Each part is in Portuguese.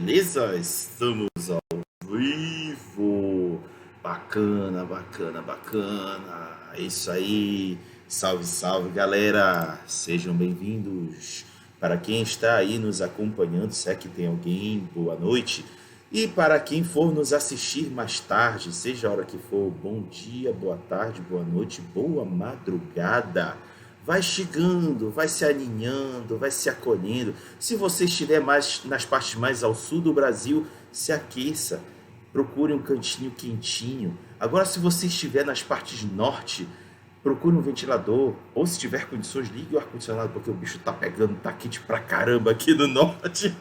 beleza? Estamos ao vivo. Bacana, bacana, bacana. É isso aí. Salve, salve, galera. Sejam bem-vindos. Para quem está aí nos acompanhando, se é que tem alguém, boa noite. E para quem for nos assistir mais tarde, seja a hora que for, bom dia, boa tarde, boa noite, boa madrugada. Vai chegando, vai se aninhando, vai se acolhendo. Se você estiver mais nas partes mais ao sul do Brasil, se aqueça. Procure um cantinho quentinho. Agora, se você estiver nas partes norte, procure um ventilador. Ou se tiver condições, ligue o ar-condicionado, porque o bicho tá pegando, tá quente pra caramba aqui no norte.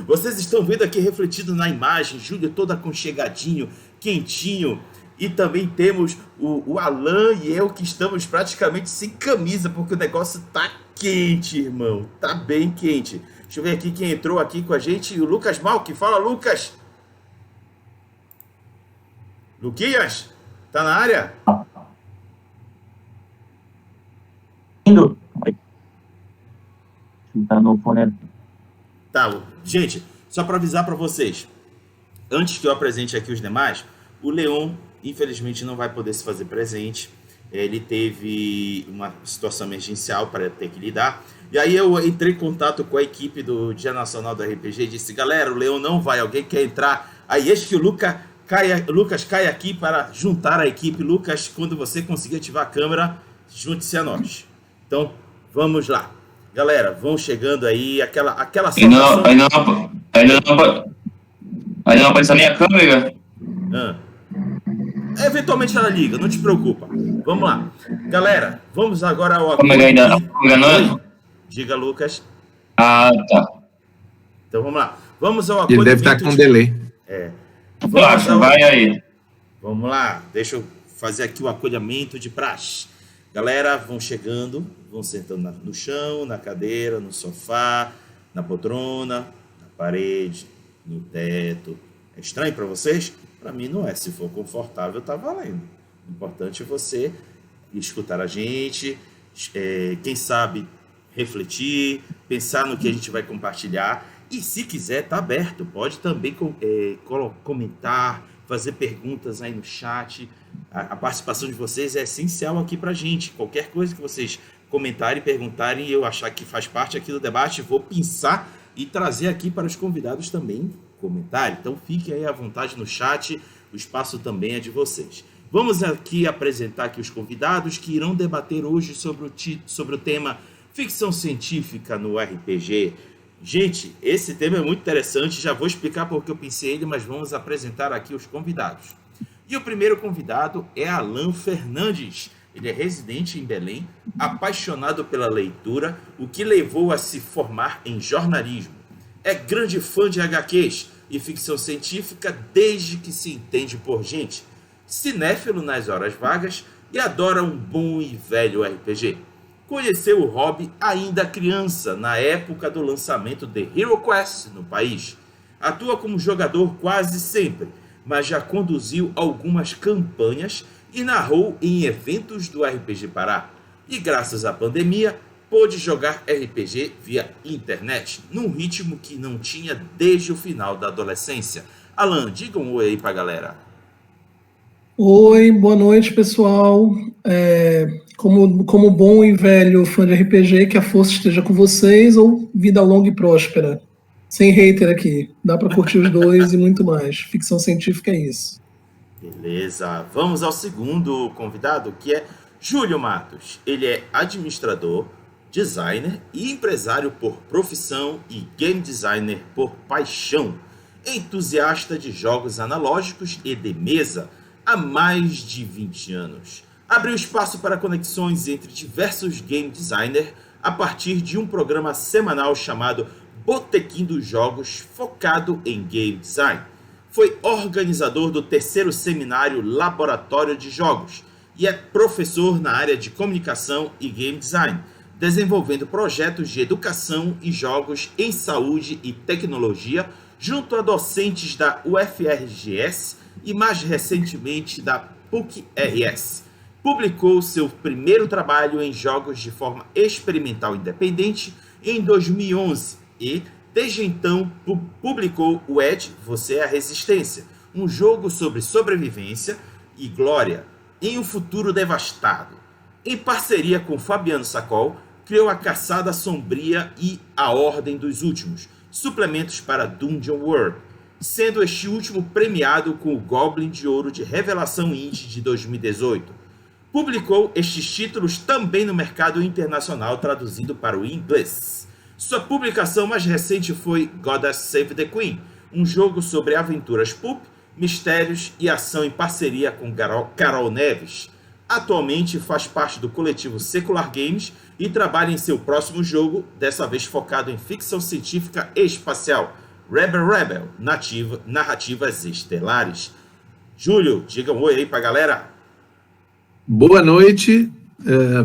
Vocês estão vendo aqui refletido na imagem, Júlio todo aconchegadinho, quentinho. E também temos o Alan e eu que estamos praticamente sem camisa, porque o negócio tá quente, irmão. Tá bem quente. Deixa eu ver aqui quem entrou aqui com a gente. O Lucas Malk. Fala, Lucas. Luquinhas, tá na área? Indo. Tá no fone. Tá, gente, só para avisar para vocês, antes que eu apresente aqui os demais, o Leon, infelizmente, não vai poder se fazer presente. Ele teve uma situação emergencial para ter que lidar. E aí eu entrei em contato com a equipe do Dia Nacional do RPG e disse, galera, o Leon não vai, alguém quer entrar? Aí este que o Lucas cai aqui para juntar a equipe. Lucas, quando você conseguir ativar a câmera, junte-se a nós. Então, vamos lá. Galera, vão chegando aí, aquela saudação... Ainda não apareceu nem a câmera. Eventualmente ela liga, não te preocupa. Vamos lá. Galera, vamos agora ao Câmera ainda não. Diga, Lucas. Ah, tá. Então vamos lá. Vamos ao Ele deve estar com delay. Vai aí. Vamos lá. Deixa eu fazer aqui o acolhimento de praxe. Galera, vão chegando, vão sentando no chão, na cadeira, no sofá, na poltrona, na parede, no teto. É estranho para vocês? Para mim não é. Se for confortável, tá valendo. O importante é você escutar a gente, quem sabe refletir, pensar no que a gente vai compartilhar. E se quiser, tá aberto. Pode também comentar, fazer perguntas aí no chat. A participação de vocês é essencial aqui pra gente. Qualquer coisa que vocês comentarem, perguntarem e eu achar que faz parte aqui do debate, vou pensar e trazer aqui para os convidados também comentário. Então fiquem aí à vontade no chat, o espaço também é de vocês. Vamos aqui apresentar aqui os convidados que irão debater hoje sobre o tema ficção científica no RPG. Gente, esse tema é muito interessante, já vou explicar porque eu pensei ele, mas vamos apresentar aqui os convidados. E o primeiro convidado é Alan Fernandes. Ele é residente em Belém, apaixonado pela leitura, o que levou a se formar em jornalismo. É grande fã de HQs e ficção científica desde que se entende por gente. Cinéfilo nas horas vagas e adora um bom e velho RPG. Conheceu o hobby ainda criança, na época do lançamento de Hero Quest no país. Atua como jogador quase sempre, mas já conduziu algumas campanhas e narrou em eventos do RPG Pará. E graças à pandemia, pôde jogar RPG via internet, num ritmo que não tinha desde o final da adolescência. Alan, diga um oi aí pra galera. Oi, boa noite, pessoal. Como bom e velho fã de RPG, que a força esteja com vocês, ou vida longa e próspera. Sem hater aqui. Dá para curtir os dois e muito mais. Ficção científica é isso. Beleza. Vamos ao segundo convidado, que é Júlio Matos. Ele é administrador, designer e empresário por profissão e game designer por paixão. Entusiasta de jogos analógicos e de mesa há mais de 20 anos. Abriu espaço para conexões entre diversos game designers a partir de um programa semanal chamado Botequim dos Jogos, focado em game design. Foi organizador do terceiro seminário Laboratório de Jogos e é professor na área de comunicação e game design, desenvolvendo projetos de educação e jogos em saúde e tecnologia junto a docentes da UFRGS e mais recentemente da PUC-RS. Publicou seu primeiro trabalho em jogos de forma experimental independente em 2011 e Desde então, publicou o Ed, Você é a Resistência, um jogo sobre sobrevivência e glória em um futuro devastado. Em parceria com Fabiano Sacol, criou a Caçada Sombria e A Ordem dos Últimos, suplementos para Dungeon World, sendo este último premiado com o Goblin de Ouro de Revelação Indie de 2018. Publicou estes títulos também no mercado internacional, traduzido para o inglês. Sua publicação mais recente foi Goddess Save the Queen, um jogo sobre aventuras pulp, mistérios e ação em parceria com Carol Neves. Atualmente faz parte do coletivo Secular Games e trabalha em seu próximo jogo, dessa vez focado em ficção científica e espacial, Rebel, narrativas estelares. Júlio, diga um oi aí pra galera. Boa noite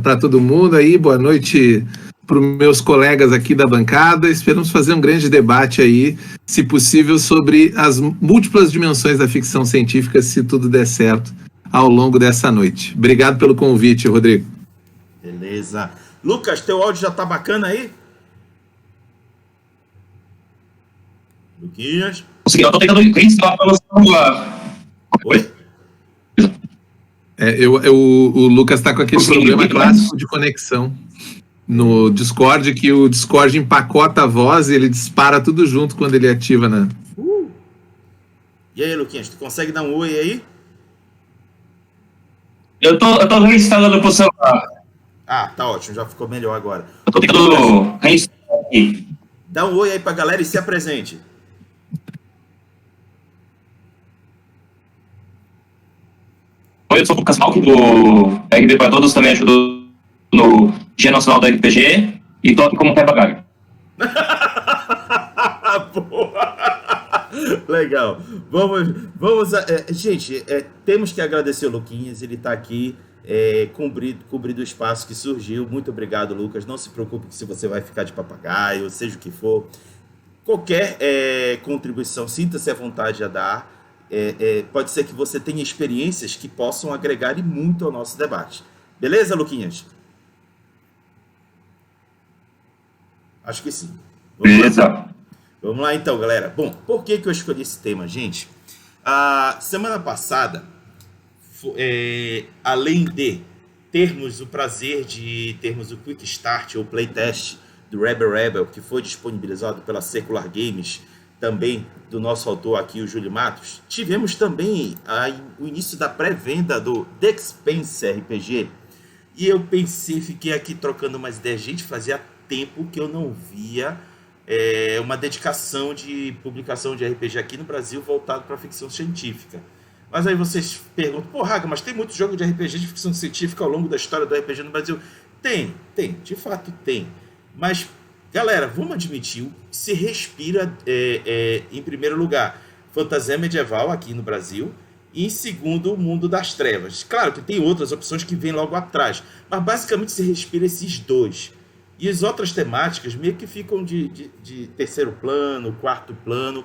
para todo mundo aí, boa noite para os meus colegas aqui da bancada. Esperamos fazer um grande debate aí, se possível, sobre as múltiplas dimensões da ficção científica, se tudo der certo, ao longo dessa noite. Obrigado pelo convite, Rodrigo. Beleza. Lucas, teu áudio já tá bacana aí? Luquinhas? Consegui, eu tô tentando instalar pelo celular. Oi? O Lucas está com aquele problema clássico de conexão no Discord, que o Discord empacota a voz e ele dispara tudo junto quando ele ativa, né? E aí, Luquinhas, tu consegue dar um oi aí? Eu tô reinstalando pro celular. Ah, tá ótimo, já ficou melhor agora. Eu tô tentando reinstalar aqui. Dá um oi aí pra galera e se apresente. Oi, eu sou o Lucas Malk, do RB para Todos, também ajudo no Dia Nacional do RPG e tô aqui como Peba. Boa! Legal. Vamos gente, temos que agradecer o Luquinhas, ele está aqui cobrindo o espaço que surgiu. Muito obrigado, Lucas. Não se preocupe se você vai ficar de papagaio, seja o que for. Qualquer contribuição, sinta-se à vontade a dar. Pode ser que você tenha experiências que possam agregar e muito ao nosso debate. Beleza, Luquinhas? Acho que sim. Beleza. Vamos lá então, galera. Bom, por que eu escolhi esse tema, gente? A semana passada, além de termos o prazer de termos o Quick Start ou Playtest do Rebel, que foi disponibilizado pela Secular Games, também do nosso autor aqui, o Júlio Matos, tivemos também o início da pré-venda do The Expanse RPG. E eu fiquei aqui trocando umas ideias. Gente, fazia tempo que eu não via uma dedicação de publicação de RPG aqui no Brasil voltado para ficção científica. Mas aí vocês perguntam, pô, Raga, mas tem muito jogo de RPG de ficção científica ao longo da história do RPG no Brasil? Tem, de fato tem. Mas, galera, vamos admitir, se respira, em primeiro lugar, fantasia medieval aqui no Brasil, e em segundo, o mundo das trevas. Claro que tem outras opções que vêm logo atrás, mas basicamente se respira esses dois. E as outras temáticas meio que ficam de terceiro plano, quarto plano.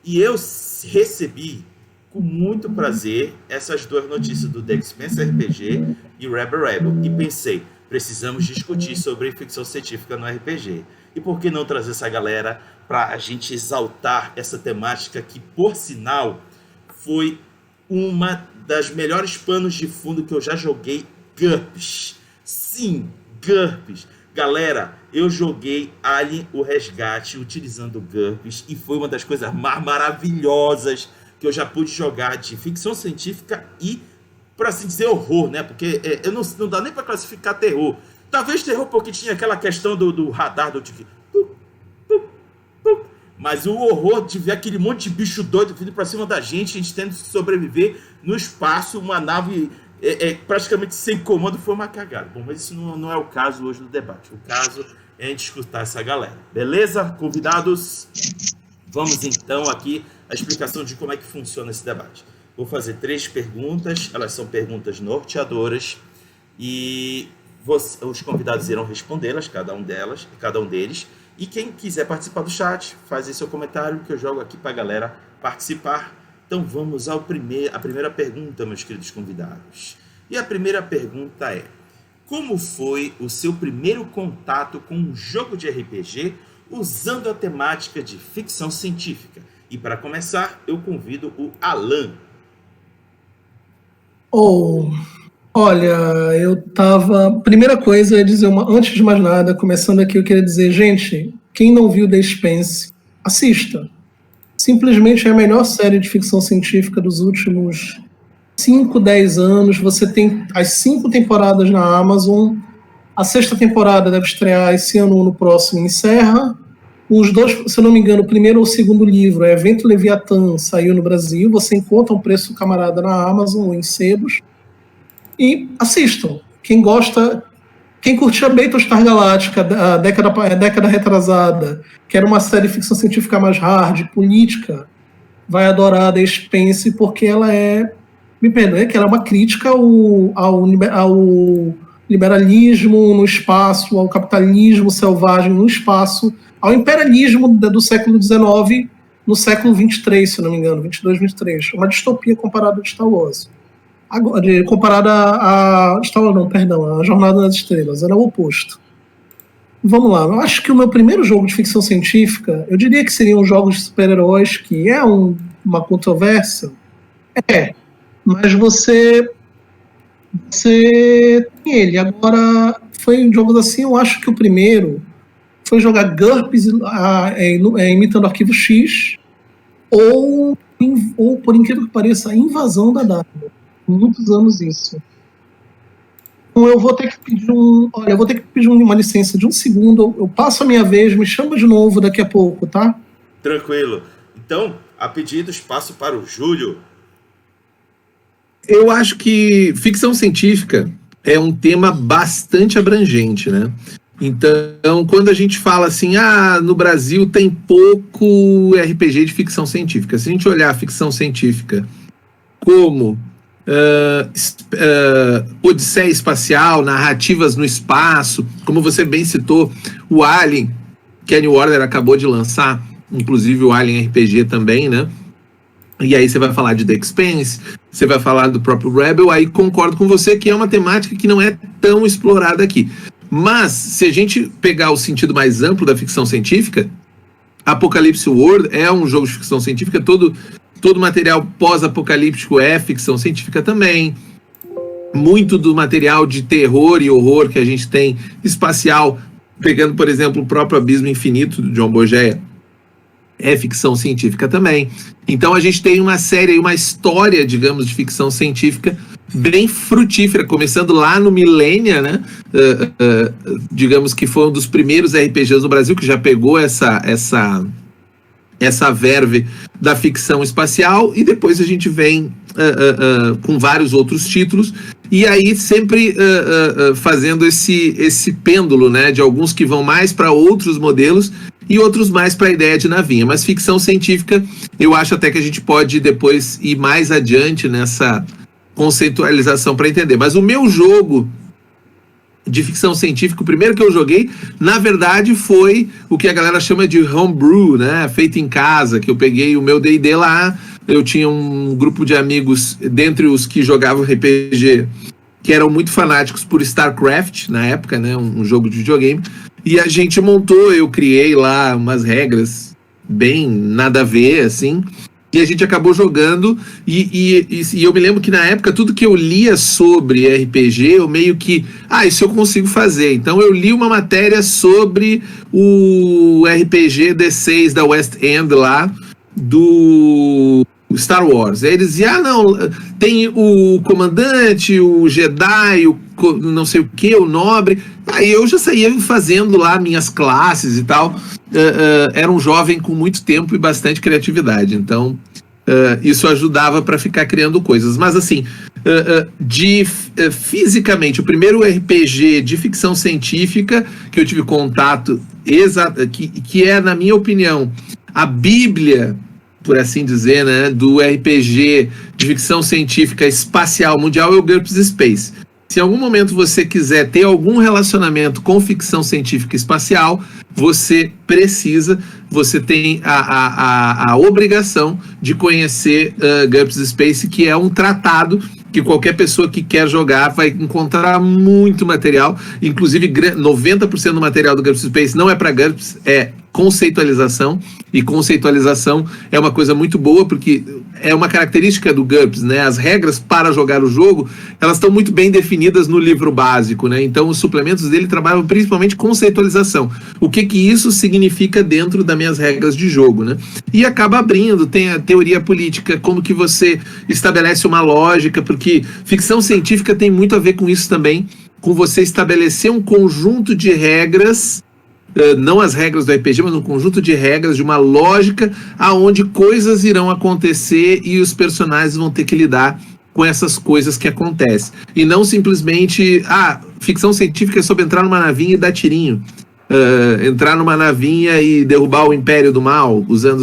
E eu recebi com muito prazer essas duas notícias do The Expanse RPG e Rebel. E pensei, precisamos discutir sobre ficção científica no RPG. E por que não trazer essa galera para a gente exaltar essa temática que, por sinal, foi uma das melhores panos de fundo que eu já joguei, GURPS. Sim, GURPS. Galera, eu joguei Alien, o Resgate, utilizando GURPS, e foi uma das coisas mais maravilhosas que eu já pude jogar de ficção científica e, por assim dizer, horror, né? Porque não dá nem para classificar terror. Talvez terror porque tinha aquela questão do radar, do tique. Mas o horror de ver aquele monte de bicho doido vindo para cima da gente, a gente tendo que sobreviver no espaço, uma nave praticamente sem comando, foi uma cagada. Bom, mas isso não é o caso hoje do debate. O caso é a gente escutar essa galera. Beleza? Convidados? Vamos então aqui a explicação de como é que funciona esse debate. Vou fazer 3 perguntas, elas são perguntas norteadoras, e os convidados irão respondê-las, cada um deles, e quem quiser participar do chat, faz aí seu comentário, que eu jogo aqui para a galera participar. Então vamos à primeira pergunta, meus queridos convidados. E a primeira pergunta é: como foi o seu primeiro contato com um jogo de RPG usando a temática de ficção científica. E para começar, eu convido o Alan. Olha, primeira coisa é dizer antes de mais nada, começando aqui, eu queria dizer, gente, quem não viu The Expanse, assista. Simplesmente é a melhor série de ficção científica dos últimos 5, 10 anos. Você tem as 5 temporadas na Amazon. A 6ª temporada deve estrear esse ano ou no próximo, encerra. Os 2, se eu não me engano, o primeiro ou o segundo livro é Evento Leviatã, saiu no Brasil. Você encontra um preço camarada na Amazon ou em sebos. E assistam. Quem curtia Battlestar Galactica, a década retrasada, que era uma série de ficção científica mais hard, política, vai adorar The Expanse, porque ela é, me perdoe, que ela é uma crítica ao liberalismo no espaço, ao capitalismo selvagem no espaço, ao imperialismo do século XIX no século 23, se não me engano, 22, 23. Uma distopia comparada a Star Wars. Comparada a Star Wars, não, perdão, a Jornada nas Estrelas, era o oposto. Vamos lá, eu acho que o meu primeiro jogo de ficção científica, eu diria que seriam jogos de super-heróis, que é uma controvérsia. Mas você tem ele. Agora, foi em jogos assim, eu acho que o primeiro foi jogar GURPS imitando Arquivo X, ou por incrível que pareça, a Invasão da W. Muitos anos isso. Então eu vou ter que pedir uma licença de um segundo. Eu passo a minha vez, me chama de novo daqui a pouco, tá? Tranquilo. Então, a pedido, espaço para o Júlio. Eu acho que ficção científica é um tema bastante abrangente, né? Então, quando a gente fala assim, no Brasil tem pouco RPG de ficção científica. Se a gente olhar a ficção científica como Odisseia Espacial, narrativas no espaço, como você bem citou, o Alien, que a New Order acabou de lançar, inclusive o Alien RPG também, né? E aí você vai falar de The Expanse, você vai falar do próprio Rebel, aí concordo com você que é uma temática que não é tão explorada aqui. Mas, se a gente pegar o sentido mais amplo da ficção científica, Apocalypse World é um jogo de ficção científica, todo material pós-apocalíptico é ficção científica também. Muito do material de terror e horror que a gente tem espacial, pegando, por exemplo, o próprio Abismo Infinito, do John Boyega, é ficção científica também. Então a gente tem uma série, uma história, digamos, de ficção científica bem frutífera, começando lá no Millennia, né? Digamos que foi um dos primeiros RPGs no Brasil que já pegou essa verve da ficção espacial, e depois a gente vem com vários outros títulos, e aí sempre fazendo esse pêndulo, né, de alguns que vão mais para outros modelos e outros mais para a ideia de navinha. Mas ficção científica, eu acho até que a gente pode depois ir mais adiante nessa conceitualização para entender. Mas o meu jogo de ficção científica, o primeiro que eu joguei, na verdade, foi o que a galera chama de homebrew, né? Feito em casa, que eu peguei o meu D&D lá, eu tinha um grupo de amigos, dentre os que jogavam RPG, que eram muito fanáticos por StarCraft, na época, né? Um jogo de videogame, e a gente montou, eu criei lá umas regras bem nada a ver, assim, e a gente acabou jogando, e eu me lembro que na época tudo que eu lia sobre RPG, eu meio que, isso eu consigo fazer. Então eu li uma matéria sobre o RPG D6 da West End lá, do Star Wars. Aí eles diziam, não, tem o comandante, o Jedi, o não sei o que, o nobre. Aí eu já saía fazendo lá minhas classes e tal. Era um jovem com muito tempo e bastante criatividade, então isso ajudava para ficar criando coisas. Mas assim, fisicamente, o primeiro RPG de ficção científica que eu tive contato, que é, na minha opinião, a bíblia, por assim dizer, né, do RPG de ficção científica espacial mundial, é o GURPS Space. Se em algum momento você quiser ter algum relacionamento com ficção científica espacial, você tem a obrigação de conhecer GURPS Space, que é um tratado que qualquer pessoa que quer jogar vai encontrar muito material, inclusive 90% do material do GURPS Space não é para GURPS, é conceitualização, e conceitualização é uma coisa muito boa, porque é uma característica do GURPS, né? As regras para jogar o jogo, elas estão muito bem definidas no livro básico, né? Então os suplementos dele trabalham principalmente conceitualização. O que isso significa dentro das minhas regras de jogo, né? E acaba abrindo, tem a teoria política, como que você estabelece uma lógica, porque ficção científica tem muito a ver com isso também, com você estabelecer um conjunto de regras, não as regras do RPG, mas um conjunto de regras, de uma lógica aonde coisas irão acontecer e os personagens vão ter que lidar com essas coisas que acontecem. E não simplesmente, ficção científica é sobre entrar numa navinha e dar tirinho. Entrar numa navinha e derrubar o Império do Mal, usando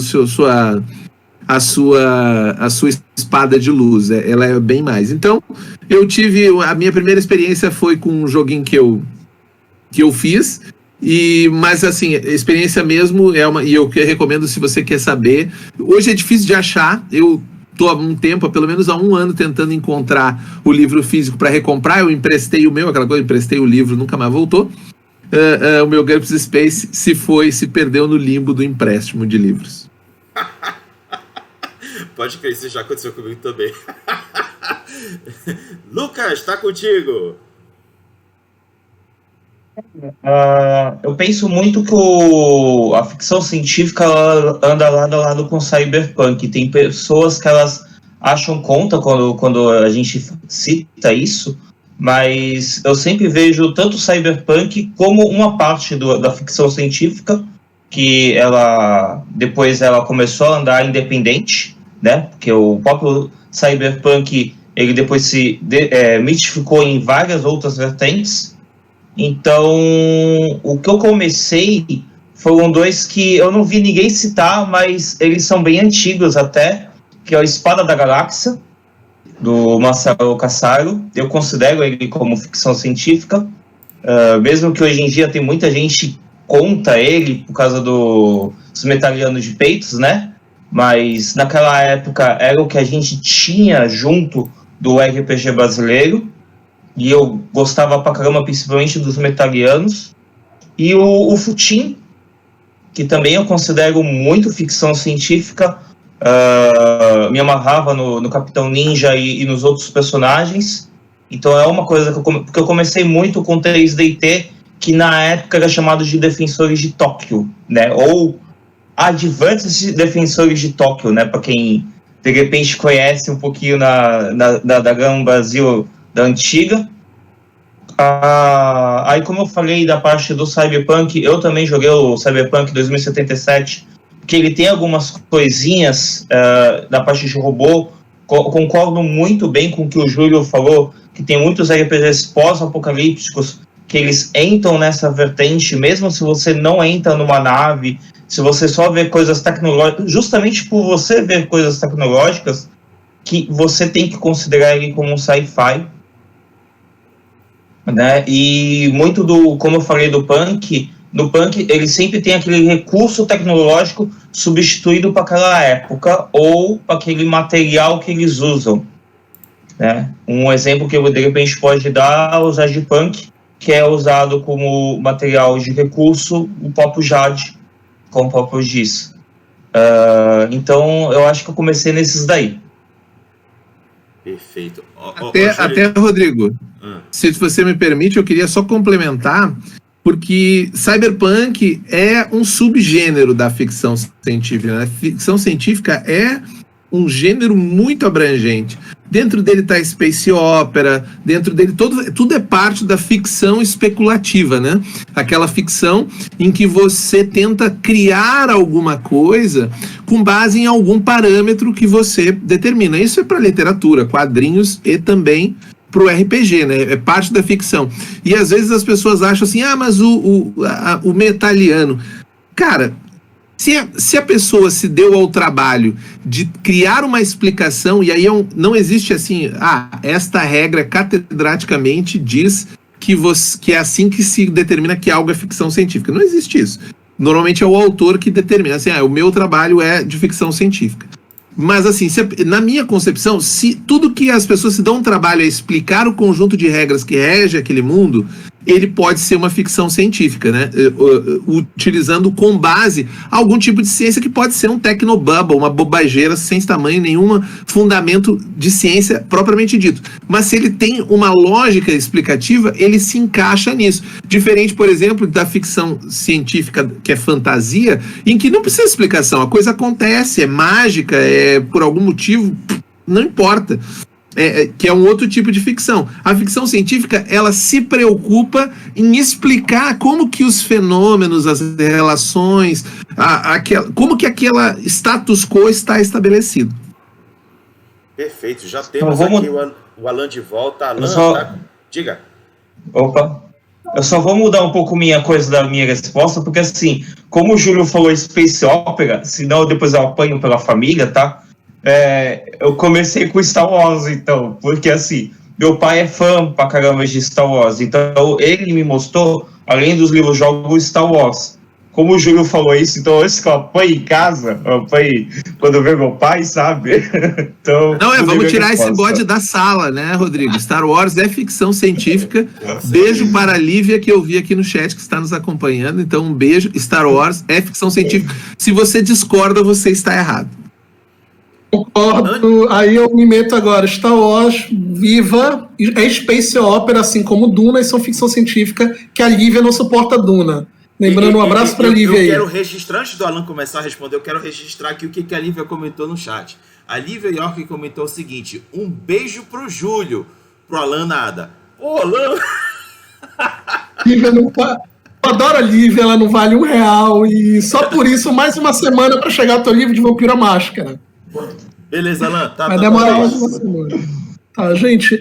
a sua espada de luz. Ela é bem mais. Então, a minha primeira experiência foi com um joguinho que eu fiz, mas assim, a experiência mesmo e eu recomendo se você quer saber. Hoje é difícil de achar, eu estou há um tempo, pelo menos há um ano, tentando encontrar o livro físico para recomprar. Eu emprestei o meu, aquela coisa, emprestei o livro, nunca mais voltou. O meu GURPS Space se perdeu no limbo do empréstimo de livros. Pode crer, isso já aconteceu comigo também. Lucas, tá contigo. Eu penso muito que a ficção científica anda lado a lado com o cyberpunk. Tem pessoas que elas acham conta quando a gente cita isso, mas eu sempre vejo tanto o cyberpunk como uma parte da ficção científica, que depois ela começou a andar independente, né? Porque o próprio cyberpunk ele depois se mitificou em várias outras vertentes. Então, o que eu comecei foram dois que eu não vi ninguém citar, mas eles são bem antigos até, que é o Espada da Galáxia, do Marcelo Cassaro. Eu considero ele como ficção científica, mesmo que hoje em dia tem muita gente contra ele por causa dos metalianos de peitos, né? Mas naquela época era o que a gente tinha junto do RPG brasileiro, e eu gostava pra caramba, principalmente dos metalianos. E o Futin, que também eu considero muito ficção científica, me amarrava no Capitão Ninja e nos outros personagens. Então é uma coisa porque eu comecei muito com 3DT, que na época era chamado de Defensores de Tóquio, né? Ou Advanced Defensores de Tóquio, né? Para quem de repente conhece um pouquinho da Gun Brasil da antiga. Aí, como eu falei da parte do Cyberpunk, eu também joguei o Cyberpunk 2077, que ele tem algumas coisinhas da parte de robô. Concordo muito bem com o que o Júlio falou, que tem muitos RPGs pós-apocalípticos que eles entram nessa vertente, mesmo se você não entra numa nave, se você só vê coisas tecnológicas, justamente por você ver coisas tecnológicas, que você tem que considerar ele como um sci-fi, né? E muito como eu falei no punk, ele sempre tem aquele recurso tecnológico substituído para aquela época ou para aquele material que eles usam, né? Um exemplo que eu de repente pode dar é o Zagipunk, que é usado como material de recurso o próprio Jade, como o próprio diz. Então eu acho que eu comecei nesses daí. Perfeito. Até Rodrigo, se você me permite, eu queria só complementar, porque cyberpunk é um subgênero da ficção científica, né? A ficção científica é um gênero muito abrangente. Dentro dele está space opera, dentro dele tudo é parte da ficção especulativa, né? Aquela ficção em que você tenta criar alguma coisa com base em algum parâmetro que você determina. Isso é para literatura, quadrinhos e também para o RPG, né? É parte da ficção. E às vezes as pessoas acham assim, mas o metaliano... Cara, se a pessoa se deu ao trabalho de criar uma explicação, e aí não existe assim, esta regra catedraticamente diz que é assim que se determina que algo é ficção científica. Não existe isso. Normalmente é o autor que determina, assim, o meu trabalho é de ficção científica. Mas assim, na minha concepção, se tudo que as pessoas se dão um trabalho a explicar o conjunto de regras que rege aquele mundo, ele pode ser uma ficção científica, né? Utilizando com base algum tipo de ciência que pode ser um tecnobubble, uma bobageira sem tamanho nenhum fundamento de ciência propriamente dito. Mas se ele tem uma lógica explicativa, ele se encaixa nisso. Diferente, por exemplo, da ficção científica que é fantasia, em que não precisa explicação, a coisa acontece, é mágica, por algum motivo, não importa. Que é um outro tipo de ficção. A ficção científica, ela se preocupa em explicar como que os fenômenos, as relações, como que aquela status quo está estabelecido. Perfeito, já temos aqui o Alan de volta. Alan, diga. Opa. Eu só vou mudar um pouco minha coisa da minha resposta, porque assim, como o Júlio falou Space Opera, senão depois eu apanho pela família, tá? Eu comecei com Star Wars, então, porque assim, meu pai é fã pra caramba de Star Wars, então ele me mostrou, além dos livros, jogos Star Wars. Como o Júlio falou isso, então antes que eu apanhe em casa, eu apanhe quando eu ver meu pai, sabe? Então, não, vamos tirar esse bode da sala, né, Rodrigo? Star Wars é ficção científica. Beijo para a Lívia, que eu vi aqui no chat, que está nos acompanhando. Então, um beijo. Star Wars é ficção científica. Se você discorda, você está errado. Concordo, aí eu me meto agora. Star Wars, viva, é Space Opera, assim como Duna, e são ficção científica, que a Lívia não suporta Duna. Lembrando, um abraço para a Lívia aí. Eu quero registrar, antes do Alan começar a responder, eu quero registrar aqui o que a Lívia comentou no chat. A Lívia York comentou o seguinte: um beijo pro Júlio, pro Alan nada. Ô, Alan! Lívia não tá... Eu adoro a Lívia, ela não vale R$1, e só por isso, mais uma semana para chegar ao teu livro de Vampiro à Máscara. Beleza, Alan. Vai demorar mais uma semana. Tá, gente,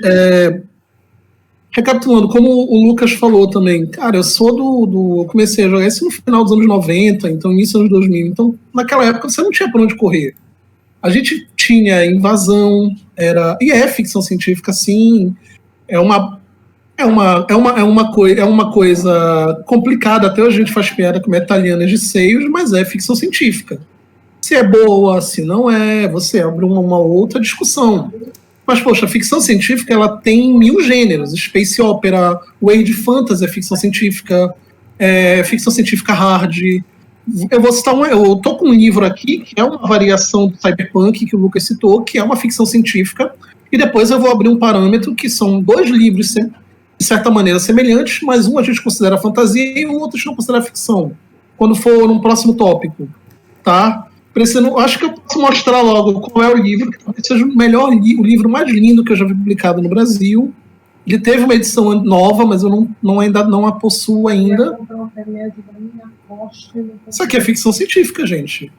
recapitulando, como o Lucas falou também, cara, eu sou eu comecei a jogar isso no final dos anos 90, então início dos anos 2000, então naquela época você não tinha pra onde correr. A gente tinha invasão, e é ficção científica, sim, é uma coisa complicada, até hoje a gente faz piada com metalianas de seios, mas é ficção científica. Se é boa, se não é, você abre uma outra discussão. Mas, poxa, a ficção científica, ela tem 1000 gêneros. Space Opera, World Fantasy é ficção científica hard. Eu vou citar eu tô com um livro aqui, que é uma variação do Cyberpunk, que o Lucas citou, que é uma ficção científica, e depois eu vou abrir um parâmetro, que são 2 livros, de certa maneira, semelhantes, mas um a gente considera fantasia e o outro a gente não considera ficção, quando for num próximo tópico, tá? Acho que eu posso mostrar logo qual é o livro, que talvez seja o livro mais lindo que eu já vi publicado no Brasil. Ele teve uma edição nova, mas eu ainda não a possuo ainda. Isso aqui é ficção científica, gente.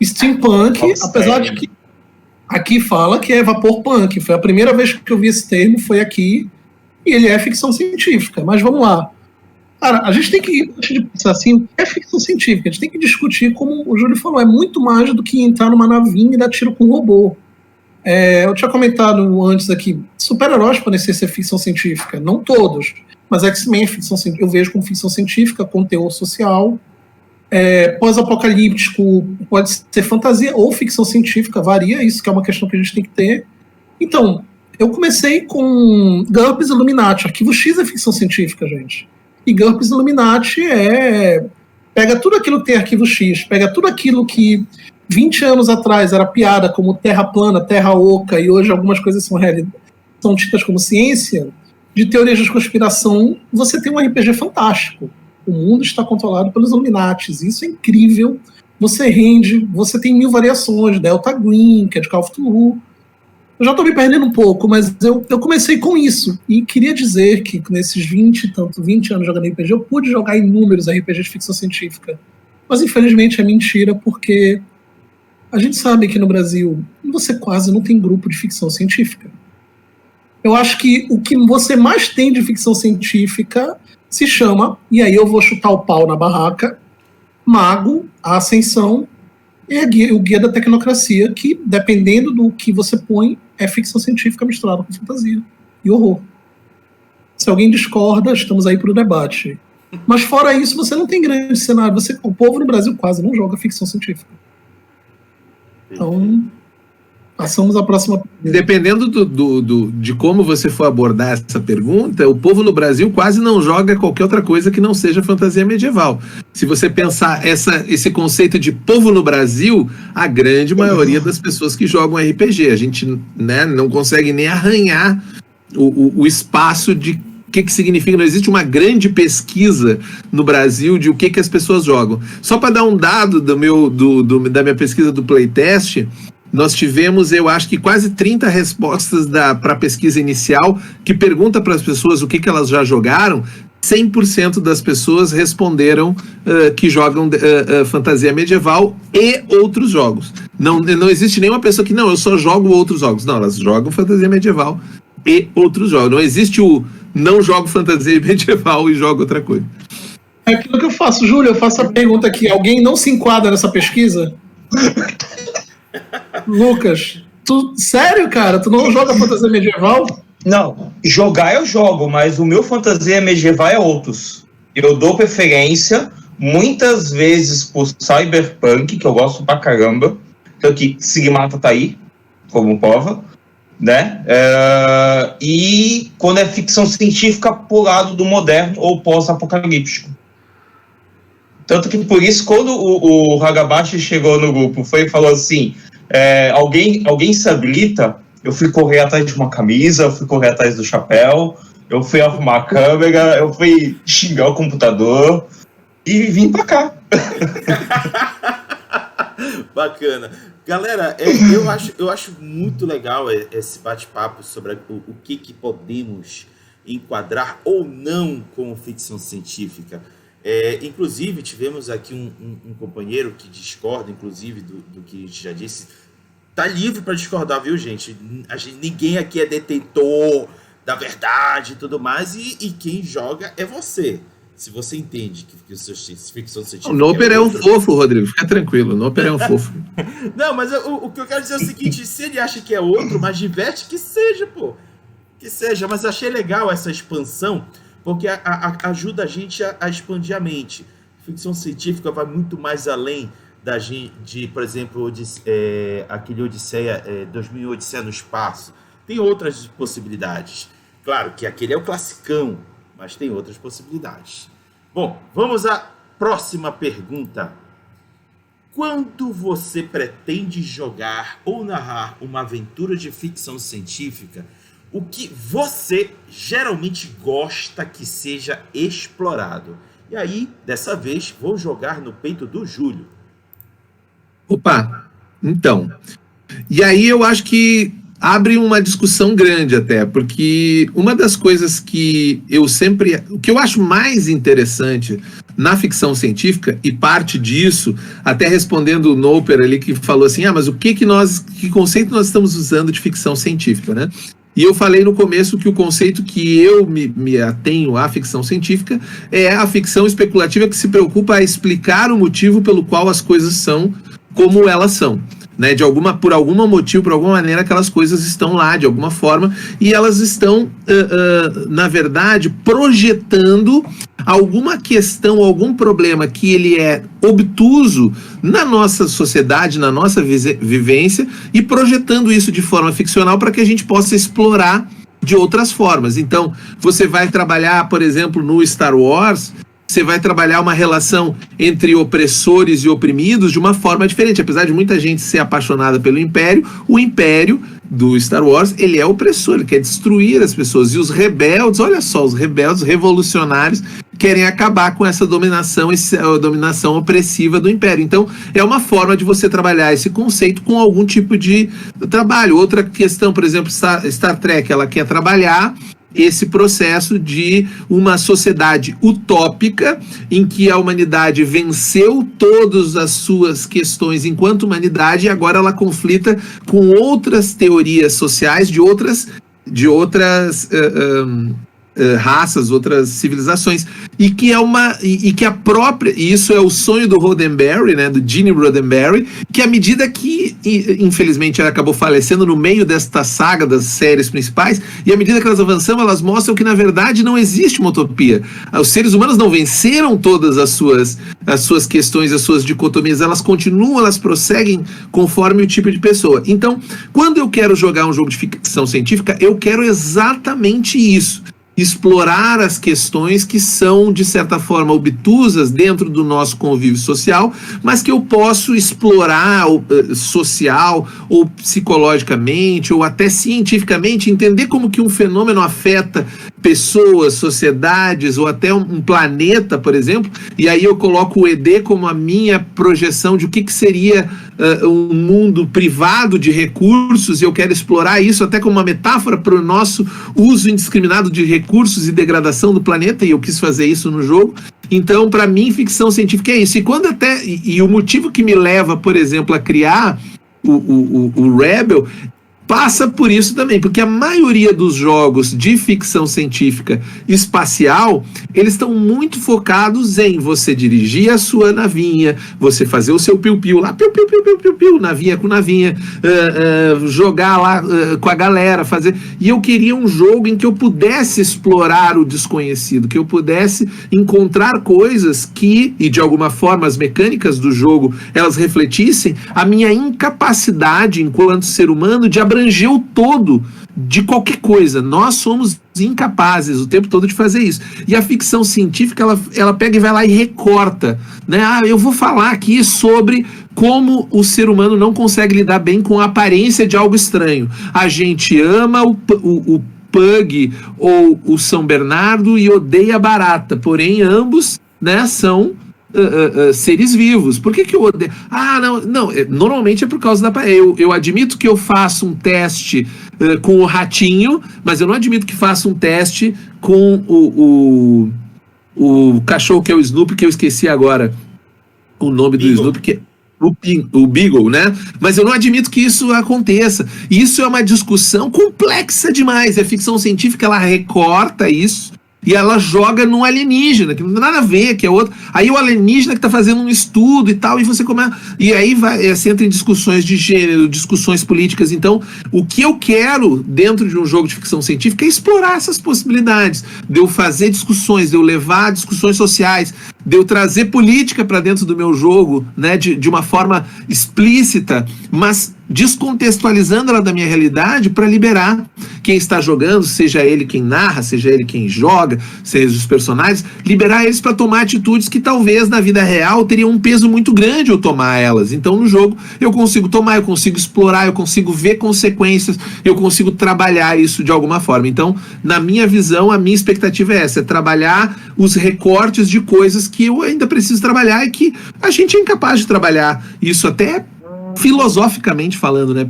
Steampunk, apesar de que aqui fala que é vaporpunk. Foi a primeira vez que eu vi esse termo, foi aqui, e ele é ficção científica. Mas vamos lá. Cara, a gente tem que, antes de pensar assim, é ficção científica, a gente tem que discutir, como o Júlio falou, é muito mais do que entrar numa navinha e dar tiro com um robô. Eu tinha comentado antes aqui, super-heróis podem ser ficção científica, não todos, mas X-Men é ficção científica, eu vejo como ficção científica, com teor social. Pós-apocalíptico pode ser fantasia ou ficção científica, varia, isso que é uma questão que a gente tem que ter. Então, eu comecei com GURPS Illuminati, Arquivo X é ficção científica, gente. E GURPS Illuminati pega tudo aquilo que tem Arquivo X, pega tudo aquilo que 20 anos atrás era piada, como Terra plana, Terra oca, e hoje algumas coisas são tidas como ciência, de teorias de conspiração. Você tem um RPG fantástico. O mundo está controlado pelos Illuminatis, isso é incrível. Você rende, você tem 1000 variações, Delta Green, que é de Call of Cthulhu. Eu já estou me perdendo um pouco, mas eu comecei com isso. E queria dizer que nesses 20 anos jogando RPG, eu pude jogar inúmeros RPGs de ficção científica. Mas infelizmente é mentira, porque a gente sabe que no Brasil você quase não tem grupo de ficção científica. Eu acho que o que você mais tem de ficção científica se chama, e aí eu vou chutar o pau na barraca, Mago, A Ascensão, e o Guia da Tecnocracia, que, dependendo do que você põe, é ficção científica misturada com fantasia e horror. Se alguém discorda, estamos aí para o debate. Mas fora isso, você não tem grande cenário. O povo no Brasil quase não joga ficção científica. Então, Passamos à próxima. Dependendo de como você for abordar essa pergunta, o povo no Brasil quase não joga qualquer outra coisa que não seja fantasia medieval. Se você pensar esse conceito de povo no Brasil, a grande maioria das pessoas que jogam RPG, a gente, né, não consegue nem arranhar o espaço de o que significa. Não existe uma grande pesquisa no Brasil de o que as pessoas jogam. Só para dar um dado da minha pesquisa do playtest, nós tivemos, eu acho que quase 30 respostas para a pesquisa inicial, que pergunta para as pessoas o que elas já jogaram. 100% das pessoas responderam que jogam fantasia medieval e outros jogos. Não existe nenhuma pessoa que, não, eu só jogo outros jogos. Não, elas jogam fantasia medieval e outros jogos. Não existe o não jogo fantasia medieval e jogo outra coisa. É aquilo que eu faço, Júlio, eu faço a pergunta aqui. Alguém não se enquadra nessa pesquisa? Lucas, sério, cara? Tu não joga fantasia medieval? Não, jogar eu jogo, mas o meu fantasia medieval é outros. Eu dou preferência, muitas vezes, por Cyberpunk, que eu gosto pra caramba. Tanto que Sigmata tá aí, como prova, né? E quando é ficção científica, pro lado do moderno ou pós-apocalíptico. Tanto que por isso, quando o Hagabashi chegou no grupo, foi e falou assim, alguém se habilita, eu fui correr atrás de uma camisa, eu fui correr atrás do chapéu, eu fui arrumar a câmera, eu fui xingar o computador e vim pra cá. Bacana. Galera, eu acho muito legal esse bate-papo sobre o que podemos enquadrar ou não como ficção científica. Inclusive, tivemos aqui um companheiro que discorda, inclusive, do que a gente já disse. Tá livre para discordar, viu, gente? Ninguém aqui é detentor da verdade e tudo mais, e quem joga é você. Se você entende que ficção científica... O Noper é um fofo, Rodrigo, fica tranquilo, o Noper é um fofo. Não, mas o que eu quero dizer é o seguinte, se ele acha que é outro, mas diverte, que seja, pô. Que seja, mas achei legal essa expansão, porque ajuda a gente a expandir a mente. Ficção científica vai muito mais além por exemplo, aquele Odisseia, 2000 Odisseia no Espaço. Tem outras possibilidades. Claro que aquele é o classicão, mas tem outras possibilidades. Bom, vamos à próxima pergunta. Quando você pretende jogar ou narrar uma aventura de ficção científica, o que você geralmente gosta que seja explorado? E aí, dessa vez, vou jogar no peito do Júlio. Opa, então. E aí eu acho que abre uma discussão grande até, porque uma das coisas que o que eu acho mais interessante na ficção científica, e parte disso, até respondendo o Noper ali que falou assim, mas que conceito nós estamos usando de ficção científica, né? E eu falei no começo que o conceito que eu me atenho à ficção científica é a ficção especulativa que se preocupa a explicar o motivo pelo qual as coisas são como elas são, né? Por algum motivo, por alguma maneira, aquelas coisas estão lá de alguma forma e elas estão, na verdade, projetando alguma questão, algum problema que ele é obtuso na nossa sociedade, na nossa vivência e projetando isso de forma ficcional para que a gente possa explorar de outras formas. Então, você vai trabalhar, por exemplo, no Star Wars, você vai trabalhar uma relação entre opressores e oprimidos de uma forma diferente. Apesar de muita gente ser apaixonada pelo Império, o Império do Star Wars, ele é opressor, ele quer destruir as pessoas. E os rebeldes, olha só, os rebeldes revolucionários querem acabar com essa dominação opressiva do Império. Então, é uma forma de você trabalhar esse conceito com algum tipo de trabalho. Outra questão, por exemplo, Star Trek, ela quer trabalhar esse processo de uma sociedade utópica em que a humanidade venceu todas as suas questões enquanto humanidade e agora ela conflita com outras teorias sociais de outras raças, outras civilizações, e que a própria, e isso é o sonho do Roddenberry, né, do Gene Roddenberry, que à medida que, infelizmente, ela acabou falecendo no meio desta saga das séries principais, e à medida que elas avançam, elas mostram que na verdade não existe uma utopia. Os seres humanos não venceram todas as suas questões, as suas dicotomias, elas continuam, elas prosseguem conforme o tipo de pessoa. Então, quando eu quero jogar um jogo de ficção científica, eu quero exatamente isso. Explorar as questões que são, de certa forma, obtusas dentro do nosso convívio social, mas que eu posso explorar social ou psicologicamente ou até cientificamente, entender como que um fenômeno afeta pessoas, sociedades ou até um planeta, por exemplo, e aí eu coloco o ED como a minha projeção de o que seria um mundo privado de recursos, e eu quero explorar isso até como uma metáfora para o nosso uso indiscriminado de recursos e degradação do planeta, e eu quis fazer isso no jogo. Então, para mim, ficção científica é isso. E quando o motivo que me leva, por exemplo, a criar o Rebel passa por isso também, porque a maioria dos jogos de ficção científica espacial, eles estão muito focados em você dirigir a sua navinha, você fazer o seu piu-piu lá, piu-piu, navinha com navinha, jogar lá com a galera, fazer... E eu queria um jogo em que eu pudesse explorar o desconhecido, que eu pudesse encontrar coisas que, e de alguma forma as mecânicas do jogo, elas refletissem a minha incapacidade enquanto ser humano de abranger o todo de qualquer coisa. Nós somos incapazes o tempo todo de fazer isso. E a ficção científica, ela pega e vai lá e recorta, né? Eu vou falar aqui sobre como o ser humano não consegue lidar bem com a aparência de algo estranho. A gente ama o Pug ou o São Bernardo e odeia a barata, porém ambos, né, são seres vivos. Por que eu odeio? Não, normalmente é por causa da... Eu admito que eu faço um teste com o ratinho, mas eu não admito que faça um teste com o cachorro que é o Snoopy, que eu esqueci agora o nome do Snoopy, que é o Beagle, né? Mas eu não admito que isso aconteça. Isso é uma discussão complexa demais. A ficção científica, ela recorta isso e ela joga num alienígena, que não tem nada a ver, que é outro. Aí o alienígena que tá fazendo um estudo e tal, e você começa... E aí você entra em discussões de gênero, discussões políticas. Então, o que eu quero dentro de um jogo de ficção científica é explorar essas possibilidades, de eu fazer discussões, de eu levar discussões sociais, de eu trazer política para dentro do meu jogo, né, de uma forma explícita, mas descontextualizando ela da minha realidade para liberar quem está jogando, seja ele quem narra, seja ele quem joga, seja os personagens, liberar eles para tomar atitudes que talvez na vida real teriam um peso muito grande eu tomar elas. Então no jogo eu consigo tomar, eu consigo explorar, eu consigo ver consequências, eu consigo trabalhar isso de alguma forma. Então, na minha visão, a minha expectativa é essa, é trabalhar os recortes de coisas que eu ainda preciso trabalhar e que a gente é incapaz de trabalhar. Isso até filosoficamente falando, né?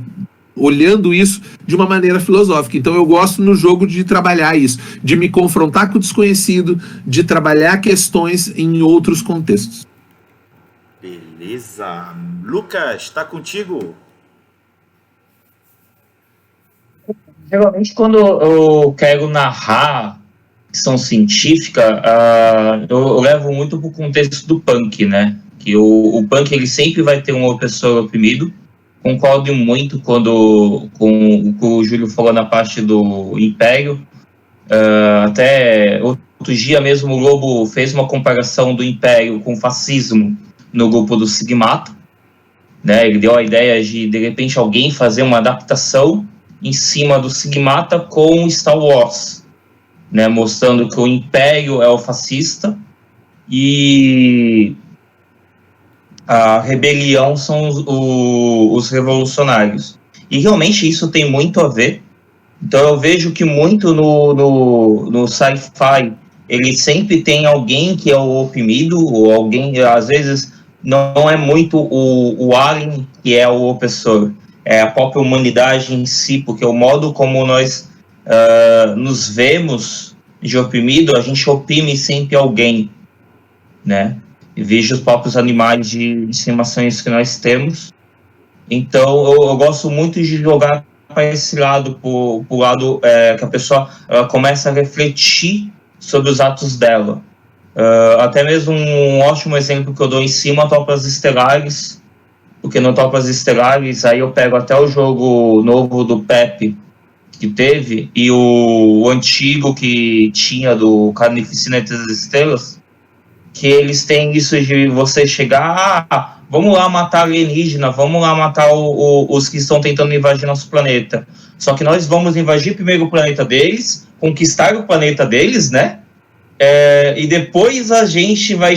Olhando isso de uma maneira filosófica. Então eu gosto no jogo de trabalhar isso, de me confrontar com o desconhecido, de trabalhar questões em outros contextos. Beleza. Lucas, está contigo? Geralmente quando eu quero narrar ficção científica, eu levo muito para o contexto do punk, né? Que o punk, ele sempre vai ter um opressor oprimido. Concordo muito com o que o Júlio falou na parte do Império. Até outro dia mesmo o Lobo fez uma comparação do Império com o fascismo no grupo do Sigmata, né? Ele deu a ideia de repente, alguém fazer uma adaptação em cima do Sigmata com Star Wars, né? Mostrando que o Império é o fascista e a rebelião são os revolucionários. E realmente isso tem muito a ver. Então eu vejo que muito no sci-fi ele sempre tem alguém que é o oprimido, ou alguém, às vezes não é muito o alien que é o opressor, é a própria humanidade em si, porque o modo como nós nos vemos de oprimido, a gente oprime sempre alguém, né? E vejo os próprios animais de estimação que nós temos. Então eu gosto muito de jogar para para esse lado, pro lado que a pessoa ela começa a refletir sobre os atos dela. Até mesmo um ótimo exemplo que eu dou em cima, Tropas Estelares, porque no Tropas Estelares, aí eu pego até o jogo novo do Pepe, que teve, e o antigo que tinha do Carnificina das Estrelas, que eles têm isso de você chegar, vamos lá matar alienígena, vamos lá matar os que estão tentando invadir nosso planeta. Só que nós vamos invadir primeiro o planeta deles, conquistar o planeta deles, né? E depois a gente vai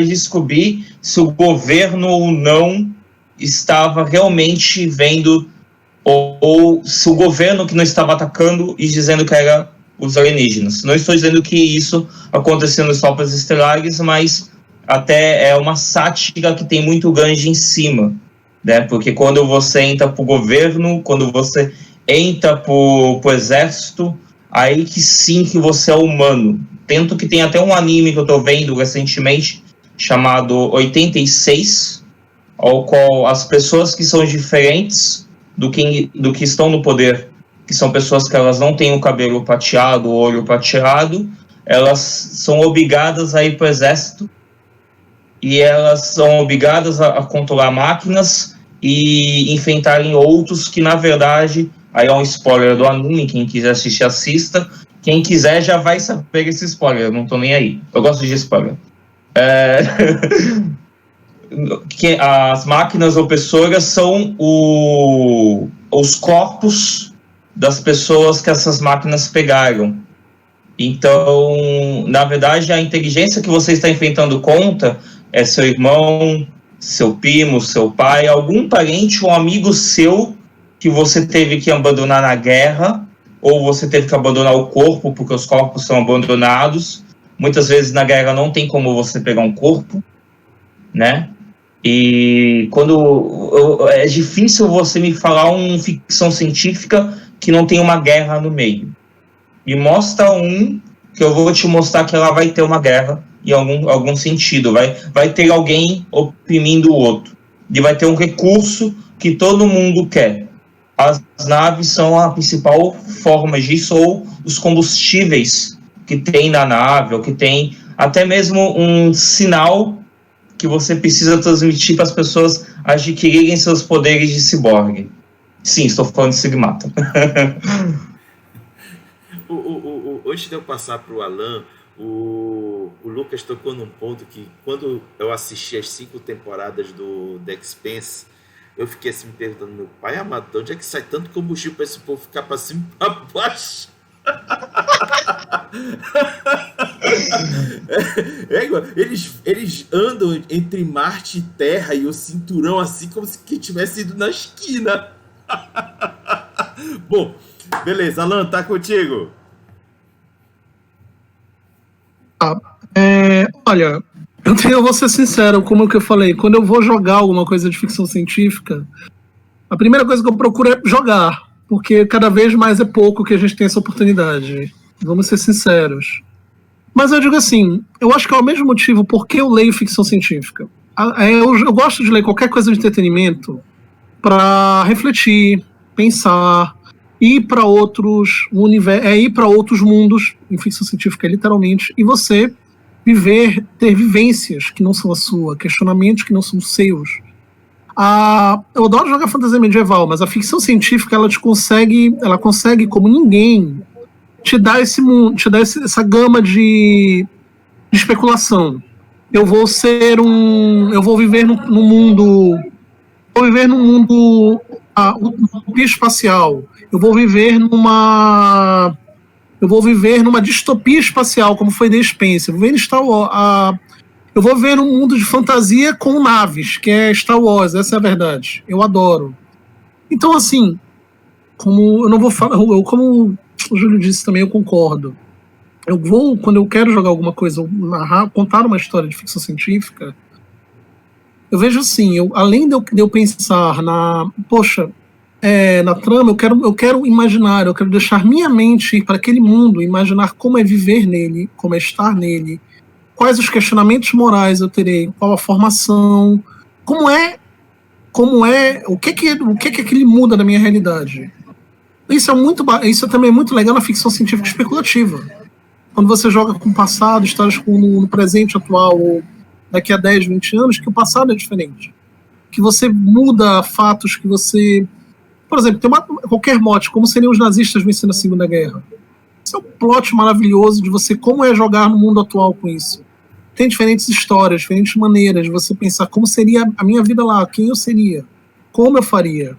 descobrir se o governo ou não estava realmente vendo, ou se o governo que não estava atacando e dizendo que era os alienígenas. Não estou dizendo que isso aconteceu nos Tropas Estelares, mas até é uma sátira que tem muito grande em cima, né? Porque quando você entra para o governo, quando você entra para o exército, aí que sim que você é humano. Tanto que tem até um anime que eu estou vendo recentemente, chamado 86, ao qual as pessoas que são diferentes do que estão no poder, que são pessoas que elas não têm o cabelo prateado, o olho prateado, elas são obrigadas a ir para o exército e elas são obrigadas a controlar máquinas e enfrentarem outros que, na verdade, aí é um spoiler do anime, quem quiser assistir, assista. Quem quiser já vai saber esse spoiler, eu não tô nem aí. Eu gosto de spoiler. As máquinas opressoras são os corpos das pessoas que essas máquinas pegaram. Então, na verdade, a inteligência que você está enfrentando contra é seu irmão, seu primo, seu pai, algum parente ou amigo seu que você teve que abandonar na guerra, ou você teve que abandonar o corpo, porque os corpos são abandonados. Muitas vezes na guerra não tem como você pegar um corpo, né? E é difícil você me falar uma ficção científica que não tem uma guerra no meio. Me mostra que eu vou te mostrar que ela vai ter uma guerra em algum sentido. Vai ter alguém oprimindo o outro. E vai ter um recurso que todo mundo quer. As naves são a principal forma disso, ou os combustíveis que tem na nave, ou que tem até mesmo um sinal que você precisa transmitir para as pessoas adquirirem seus poderes de ciborgue. Sim, estou falando de Sigmata. Antes de eu passar para o Alan, o Lucas tocou num ponto que, quando eu assisti as 5 temporadas do The Expanse, eu fiquei assim me perguntando, meu pai amado, de onde é que sai tanto combustível para esse povo ficar para cima e para baixo? Eles andam entre Marte e Terra e o cinturão assim como se tivesse ido na esquina. Bom, beleza, Alan, tá contigo. Olha, eu vou ser sincero, como que eu falei, quando eu vou jogar alguma coisa de ficção científica, a primeira coisa que eu procuro é jogar, porque cada vez mais é pouco que a gente tem essa oportunidade. Vamos ser sinceros. Mas eu digo assim, eu acho que é o mesmo motivo por que eu leio ficção científica. Eu gosto de ler qualquer coisa de entretenimento para refletir, pensar, ir para outros mundos, em ficção científica literalmente, e você ter vivências que não são a sua, questionamentos que não são os seus. Eu adoro jogar fantasia medieval, mas a ficção científica ela consegue, como ninguém, te dar esse mundo, te dar essa gama de especulação. Eu vou viver num mundo utopia espacial. Eu vou viver numa distopia espacial, como foi The Expanse. Eu vou viver num mundo de fantasia com naves, que é Star Wars, essa é a verdade. Eu adoro. Então, assim, como eu não vou falar, como o Júlio disse também, eu concordo. Quando eu quero jogar alguma coisa, contar uma história de ficção científica, eu vejo assim, além de eu pensar na trama, eu quero imaginar, eu quero deixar minha mente ir para aquele mundo, imaginar como é viver nele, como é estar nele, quais os questionamentos morais eu terei, qual a formação, o que é que aquele muda na minha realidade. Isso é também muito legal na ficção científica especulativa. Quando você joga com o passado, histórias no presente atual, ou daqui a 10, 20 anos, que o passado é diferente. Que você muda fatos, que você... Por exemplo, tem qualquer mote, como seriam os nazistas vencendo a Segunda Guerra. Isso é um plot maravilhoso de você, como é jogar no mundo atual com isso. Tem diferentes histórias, diferentes maneiras de você pensar como seria a minha vida lá, quem eu seria, como eu faria.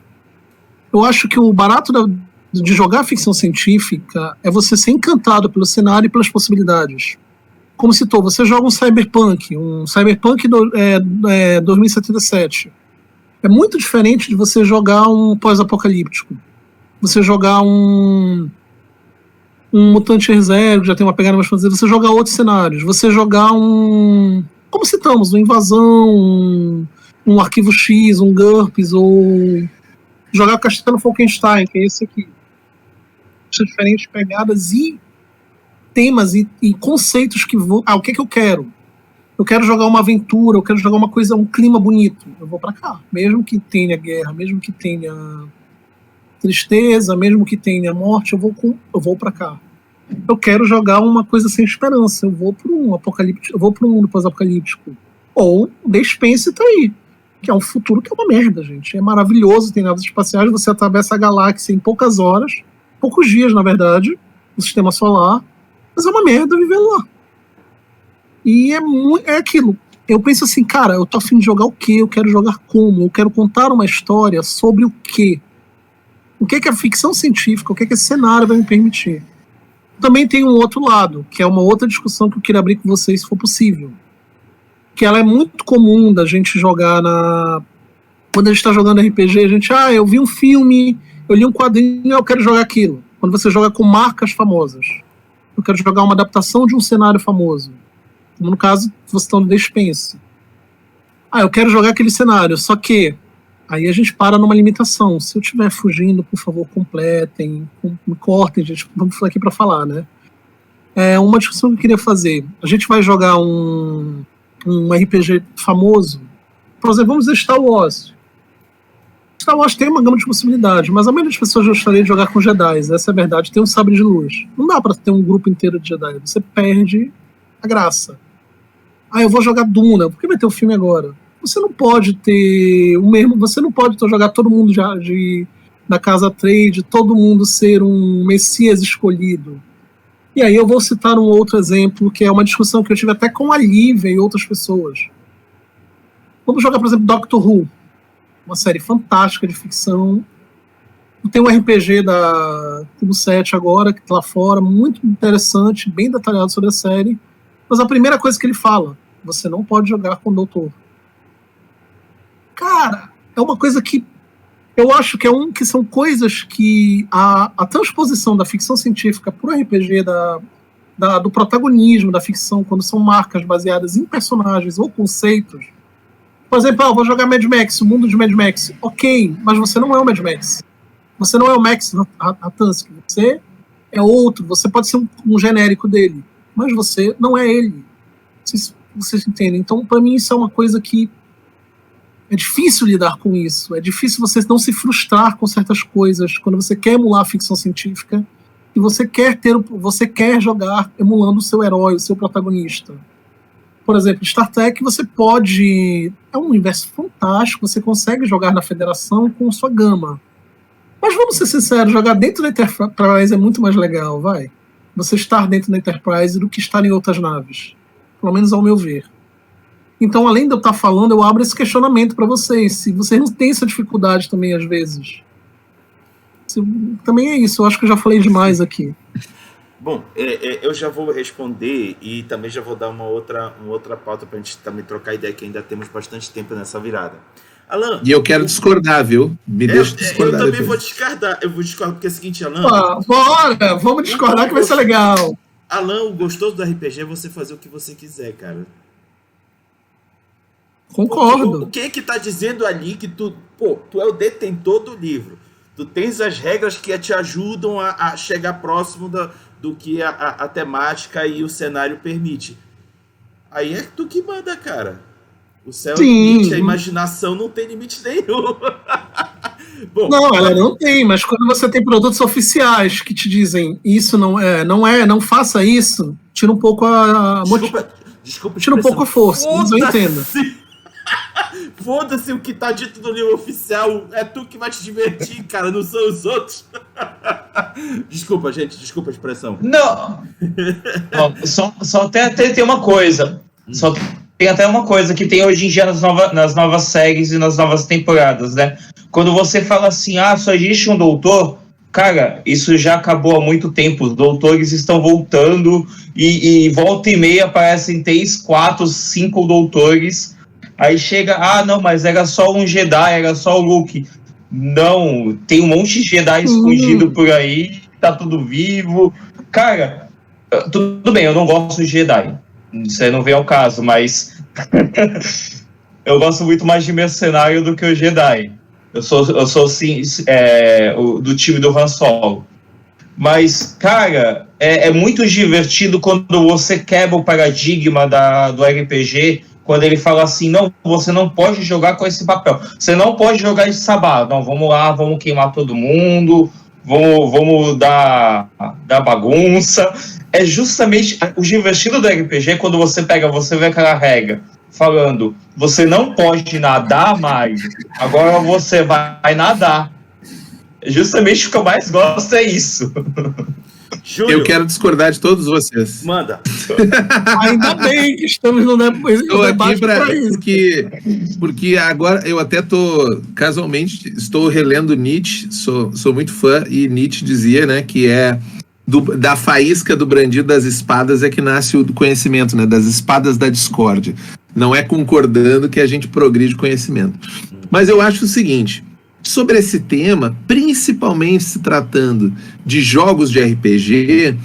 Eu acho que o barato de jogar ficção científica é você ser encantado pelo cenário e pelas possibilidades. Como citou, você joga um Cyberpunk 2077. É muito diferente de você jogar um pós-apocalíptico. Você jogar um Mutante Zero, que já tem uma pegada mais famosa, você jogar outros cenários. Você jogar como citamos, uma invasão, um Arquivo X, um GURPS, ou jogar o Castelo Falkenstein, que é esse aqui. São diferentes pegadas e temas e conceitos que vou... o que eu quero? Eu quero jogar uma aventura, eu quero jogar uma coisa, um clima bonito. Eu vou pra cá. Mesmo que tenha guerra, mesmo que tenha tristeza, mesmo que tenha morte, eu vou pra cá. Eu quero jogar uma coisa sem esperança. Eu vou para um apocalíptico, eu vou para um mundo pós-apocalíptico. Ou The Expanse tá aí, que é um futuro que é uma merda, gente. É maravilhoso, tem naves espaciais, você atravessa a galáxia em poucas horas, poucos dias, na verdade, no sistema solar, mas é uma merda viver lá. E é aquilo. Eu penso assim, cara, eu tô a fim de jogar o quê? Eu quero jogar como? Eu quero contar uma história sobre o quê? O que a ficção científica, o que esse cenário vai me permitir? Também tem um outro lado, que é uma outra discussão que eu queria abrir com vocês, se for possível. Que ela é muito comum da gente jogar quando a gente está jogando RPG, a gente, eu vi um filme, eu li um quadrinho, eu quero jogar aquilo. Quando você joga com marcas famosas. Eu quero jogar uma adaptação de um cenário famoso. Como no caso, você está no The Expanse. Eu quero jogar aquele cenário, só que aí a gente para numa limitação. Se eu estiver fugindo, por favor, completem, me cortem, gente, vamos aqui para falar, né? Uma discussão que eu queria fazer. A gente vai jogar um RPG famoso. Por exemplo, vamos dizer Star Wars. Star Wars tem uma gama de possibilidades, mas a maioria das pessoas gostaria de jogar com Jedi. Essa é a verdade. Tem um sabre de luz. Não dá para ter um grupo inteiro de Jedi. Você perde a graça. Eu vou jogar Duna. Por que vai ter o filme agora? Você não pode ter o mesmo. Você não pode jogar todo mundo da Casa Trade, todo mundo ser um Messias escolhido. E aí eu vou citar um outro exemplo, que é uma discussão que eu tive até com a Lívia e outras pessoas. Vamos jogar, por exemplo, Doctor Who. Uma série fantástica de ficção. Tem um RPG da Cubo 7 agora, que está lá fora, muito interessante, bem detalhado sobre a série. Mas a primeira coisa que ele fala, você não pode jogar com o Doutor. Cara, é uma coisa que eu acho que são coisas que a transposição da ficção científica para o RPG, do protagonismo da ficção, quando são marcas baseadas em personagens ou conceitos. Por exemplo, vou jogar Mad Max, o mundo de Mad Max. Ok, mas você não é o Mad Max. Você não é o Max Ratansky. Você é outro. Você pode ser um genérico dele, mas você não é ele. Vocês entendem? Então, para mim, isso é uma coisa que é difícil lidar com isso. É difícil você não se frustrar com certas coisas quando você quer emular a ficção científica e você quer jogar emulando o seu herói, o seu protagonista. Por exemplo, Star Trek você pode... É um universo fantástico, você consegue jogar na Federação com sua gama. Mas vamos ser sinceros, jogar dentro da Enterprise é muito mais legal, vai. Você estar dentro da Enterprise do que estar em outras naves. Pelo menos ao meu ver. Então, além de eu estar falando, eu abro esse questionamento para vocês. Se vocês não têm essa dificuldade também, às vezes. Também é isso, eu acho que eu já falei demais aqui. Bom, eu já vou responder e também já vou dar uma outra pauta para a gente também trocar ideia, que ainda temos bastante tempo nessa virada. Alan... E eu quero discordar, viu? Me deixa discordar. Eu também vou discordar. Eu vou discordar porque é o seguinte, Alan... Bora! Vamos discordar que vai ser legal. Alan, o gostoso do RPG é você fazer o que você quiser, cara. Concordo. Quem é que tá dizendo ali que tu é o detentor do livro? Tu tens as regras que te ajudam a chegar próximo do que a temática e o cenário permite. Aí é tu que manda, cara. O céu é o limite, a imaginação não tem limite nenhum. Bom, Não, ela não tem, mas quando você tem produtos oficiais que te dizem isso não faça isso, tira um pouco desculpa, tira um pouco a força, mas eu entendo. Foda-se o que tá dito no livro oficial. É tu que vai te divertir, cara, não são os outros. Desculpa, gente, desculpa a expressão. Não, só tem uma coisa. Só tem até uma coisa que tem hoje em dia nas novas séries e nas novas temporadas, né? Quando você fala assim, só existe um doutor, cara, isso já acabou há muito tempo. Os doutores estão voltando e volta e meia aparecem 3, 4, 5 doutores. Aí chega, não, mas era só um Jedi, era só o Luke. Não, tem um monte de Jedi escondido por aí, tá tudo vivo. Cara, tudo bem, eu não gosto de Jedi. Isso aí não vem ao caso, mas eu gosto muito mais de mercenário do que o Jedi. Eu sou sim, do time do Han Solo. Mas, cara, é muito divertido quando você quebra o paradigma do RPG, quando ele fala assim, não, você não pode jogar com esse papel. Você não pode jogar de sabá. Não, vamos lá, vamos queimar todo mundo, vamos dar bagunça. É justamente o divertido do RPG quando você vê aquela regra falando, você não pode nadar mais, agora você vai nadar. Justamente o que eu mais gosto é isso. Júlio, eu quero discordar de todos vocês. Manda. Ainda bem que estamos no debate para isso. Porque agora eu até casualmente, estou relendo Nietzsche, sou muito fã, e Nietzsche dizia, né, que da faísca do brandido das espadas é que nasce o conhecimento, né, das espadas da discórdia. Não é concordando que a gente progride o conhecimento. Mas eu acho o seguinte, sobre esse tema, principalmente se tratando de jogos de RPG,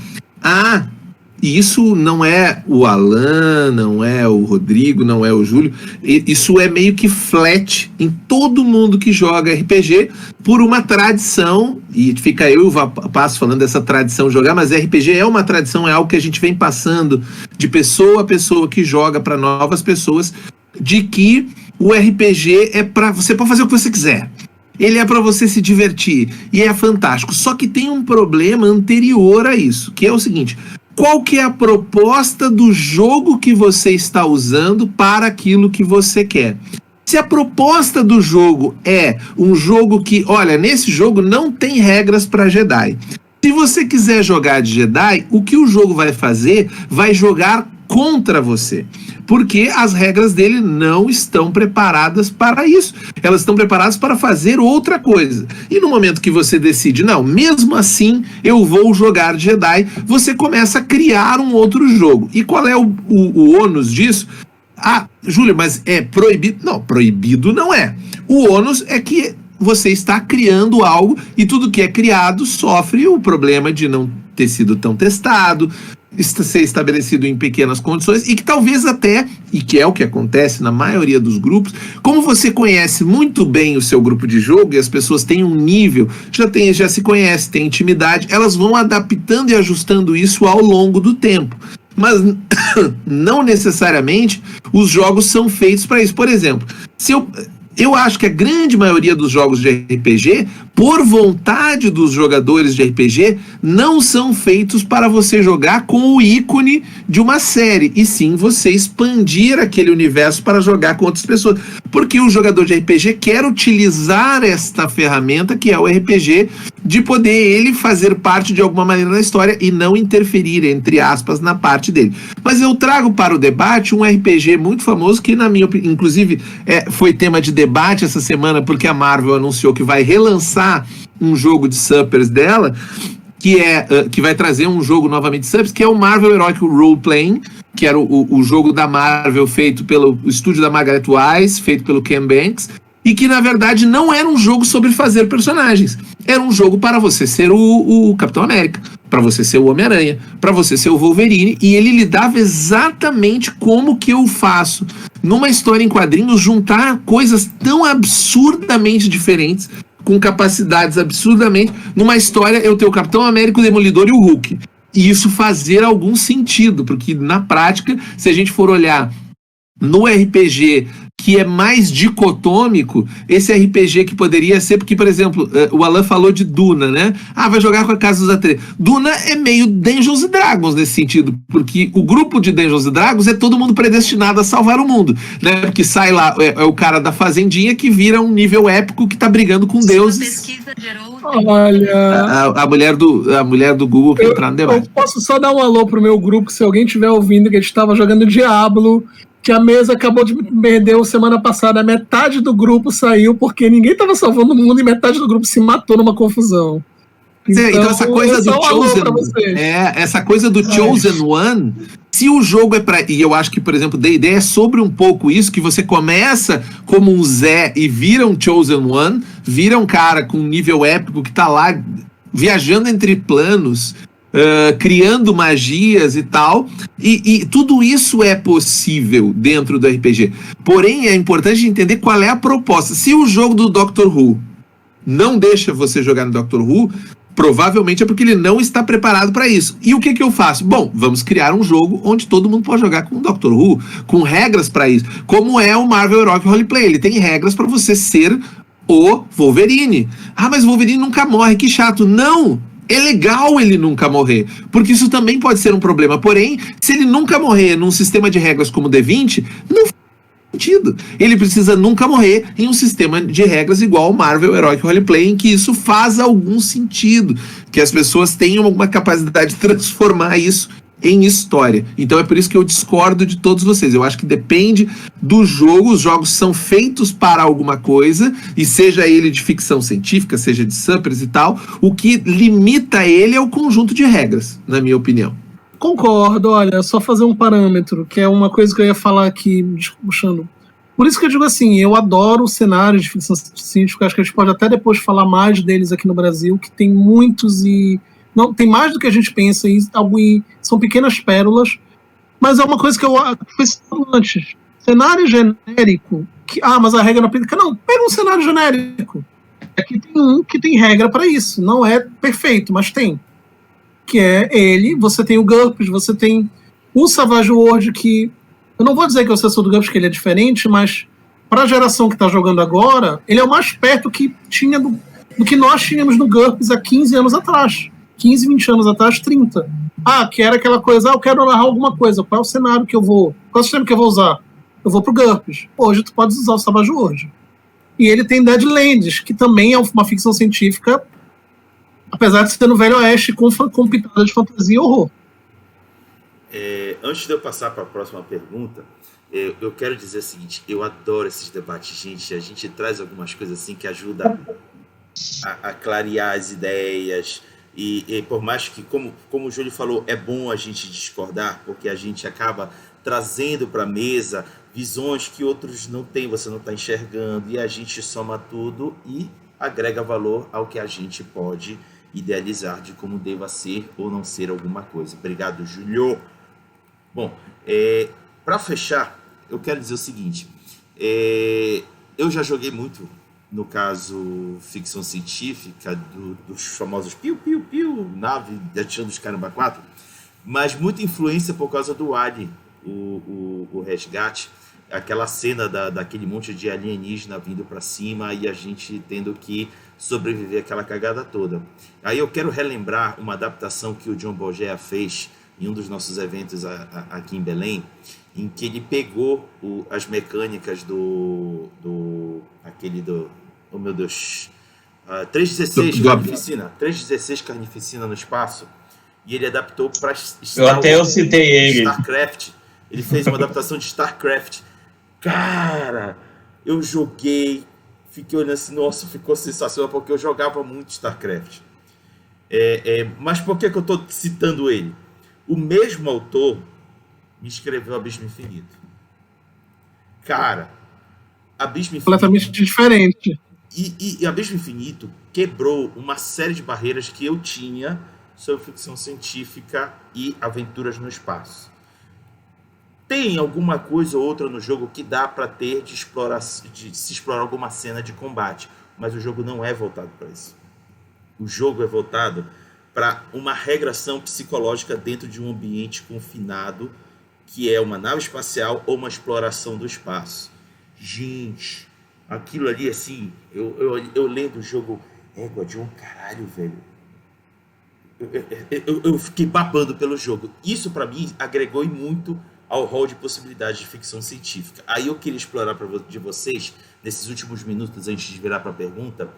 e isso não é o Alan, não é o Rodrigo, não é o Júlio, isso é meio que flat em todo mundo que joga RPG por uma tradição, e fica eu e o Passo falando dessa tradição de jogar, mas RPG é uma tradição, é algo que a gente vem passando de pessoa a pessoa que joga para novas pessoas, de que o RPG você pode fazer o que você quiser. Ele é para você se divertir e é fantástico. Só que tem um problema anterior a isso, que é o seguinte: qual que é a proposta do jogo que você está usando para aquilo que você quer? Se a proposta do jogo é um jogo que, olha, nesse jogo não tem regras para Jedi. Se você quiser jogar de Jedi, o que o jogo vai fazer? Vai jogar contra você, porque as regras dele não estão preparadas para isso, elas estão preparadas para fazer outra coisa, e no momento que você decide, não, mesmo assim eu vou jogar de Jedi, você começa a criar um outro jogo. E qual é o ônus disso? Júlio, mas é proibido? Não, proibido não é. O ônus é que você está criando algo, e tudo que é criado sofre o problema de não ter sido tão testado, ser estabelecido em pequenas condições, e que talvez até, e que é o que acontece na maioria dos grupos, como você conhece muito bem o seu grupo de jogo e as pessoas têm um nível, já se conhece, tem intimidade, elas vão adaptando e ajustando isso ao longo do tempo. Mas não necessariamente os jogos são feitos para isso. Por exemplo, eu acho que a grande maioria dos jogos de RPG, por vontade dos jogadores de RPG, não são feitos para você jogar com o ícone de uma série, e sim você expandir aquele universo para jogar com outras pessoas. Porque o jogador de RPG quer utilizar esta ferramenta, que é o RPG, de poder ele fazer parte de alguma maneira na história e não interferir, entre aspas, na parte dele. Mas eu trago para o debate um RPG muito famoso que, na minha opinião, inclusive foi tema de debate essa semana, porque a Marvel anunciou que vai relançar um jogo de Suppers dela, que vai trazer um jogo novamente de Suppers, que é o Marvel Heroic Role Playing, que era o jogo da Marvel feito pelo estúdio da Margaret Wise, feito pelo Ken Banks, e que na verdade não era um jogo sobre fazer personagens, era um jogo para você ser o Capitão América, para você ser o Homem-Aranha, para você ser o Wolverine, e ele lidava exatamente como que eu faço numa história em quadrinhos, juntar coisas tão absurdamente diferentes, com capacidades absurdamente, numa história eu tenho o Capitão América, o Demolidor e o Hulk, e isso fazer algum sentido, porque na prática, se a gente for olhar no RPG que é mais dicotômico, esse RPG que poderia ser, porque, por exemplo, o Alan falou de Duna, né? Vai jogar com a Casa dos Atreides. Duna é meio Dungeons & Dragons nesse sentido, porque o grupo de Dungeons & Dragons é todo mundo predestinado a salvar o mundo, né? Porque sai lá, é o cara da fazendinha que vira um nível épico que tá brigando com deuses. Olha... A mulher do Google que entrar no debate. Eu posso só dar um alô pro meu grupo, se alguém estiver ouvindo, que a gente estava jogando Diablo, que a mesa acabou de perder semana passada, metade do grupo saiu porque ninguém estava salvando o mundo e metade do grupo se matou numa confusão. Então essa coisa do essa coisa do Chosen One, se o jogo é para, e eu acho que, por exemplo, D&D é sobre um pouco isso, que você começa como um Zé e vira um Chosen One, vira um cara com um nível épico que tá lá viajando entre planos, criando magias e tal, e tudo isso é possível dentro do RPG. Porém, é importante entender qual é a proposta. Se o jogo do Doctor Who não deixa você jogar no Doctor Who, provavelmente é porque ele não está preparado para isso. E o que eu faço? Bom, vamos criar um jogo onde todo mundo pode jogar com o Doctor Who, com regras para isso. Como é o Marvel Heroic Roleplay. Ele tem regras para você ser o Wolverine. Mas o Wolverine nunca morre, que chato. Não! É legal ele nunca morrer, porque isso também pode ser um problema. Porém, se ele nunca morrer num sistema de regras como o D20, não faz sentido. Ele precisa nunca morrer em um sistema de regras igual ao Marvel Heroic Roleplay, em que isso faz algum sentido, que as pessoas tenham alguma capacidade de transformar isso em história. Então é por isso que eu discordo de todos vocês. Eu acho que depende do jogo. Os jogos são feitos para alguma coisa, e seja ele de ficção científica, seja de suppers e tal, o que limita ele é o conjunto de regras, na minha opinião. Concordo, olha, só fazer um parâmetro, que é uma coisa que eu ia falar aqui, puxando. Por isso que eu digo assim, eu adoro cenários de ficção científica, acho que a gente pode até depois falar mais deles aqui no Brasil, que tem muitos e... Não, tem mais do que a gente pensa, e são pequenas pérolas, mas é uma coisa que eu fiz antes. Cenário genérico, mas a regra não aplica. Não, pega um cenário genérico. Aqui tem um que tem regra para isso. Não é perfeito, mas tem. Que é ele, você tem o GURPS, você tem o Savage World, que eu não vou dizer que é o sucessor do GURPS, que ele é diferente, mas para a geração que está jogando agora, ele é o mais perto que tinha do que nós tínhamos no GURPS há 15 anos atrás. 15, 20 anos atrás, 30. Que era aquela coisa, eu quero narrar alguma coisa, qual é o cenário que eu vou, qual é o sistema que eu vou usar? Eu vou pro GURPS. Hoje tu pode usar o Savage World. E ele tem Deadlands, que também é uma ficção científica, apesar de ser no Velho Oeste, com pitada de fantasia e horror. Antes de eu passar para a próxima pergunta, eu quero dizer o seguinte, eu adoro esses debates, gente. A gente traz algumas coisas assim que ajudam a clarear as ideias. E por mais que, como o Júlio falou, é bom a gente discordar, porque a gente acaba trazendo para a mesa visões que outros não têm, você não está enxergando, e a gente soma tudo e agrega valor ao que a gente pode idealizar de como deva ser ou não ser alguma coisa. Obrigado, Júlio. Bom, para fechar, eu quero dizer o seguinte, eu já joguei muito, no caso, ficção científica, dos famosos piu-piu-piu, nave atirando os caramba 4, mas muita influência por causa do Alien, o Resgate, aquela cena daquele monte de alienígena vindo para cima e a gente tendo que sobreviver àquela cagada toda. Aí eu quero relembrar uma adaptação que o John Bogea fez em um dos nossos eventos aqui em Belém, em que ele pegou as mecânicas oh meu Deus, 316 Carnificina, 316 Carnificina no espaço, e ele adaptou para eu citei ele. StarCraft. Ele fez uma adaptação de StarCraft. Cara, eu joguei, fiquei olhando assim, nossa, ficou sensacional, porque eu jogava muito StarCraft. Mas por que eu estou citando ele? O mesmo autor me escreveu Abismo Infinito. Cara, Abismo Infinito... Completamente diferente. E Abismo Infinito quebrou uma série de barreiras que eu tinha sobre ficção científica e aventuras no espaço. Tem alguma coisa ou outra no jogo que dá para ter de se explorar alguma cena de combate, mas o jogo não é voltado para isso. O jogo é voltado para uma regressão psicológica dentro de um ambiente confinado, que é uma nave espacial ou uma exploração do espaço. Gente, aquilo ali, assim, eu lendo o jogo, John, caralho, velho. Eu fiquei babando pelo jogo. Isso, pra mim, agregou muito ao rol de possibilidades de ficção científica. Aí eu queria explorar de vocês, nesses últimos minutos, antes de virar para a pergunta,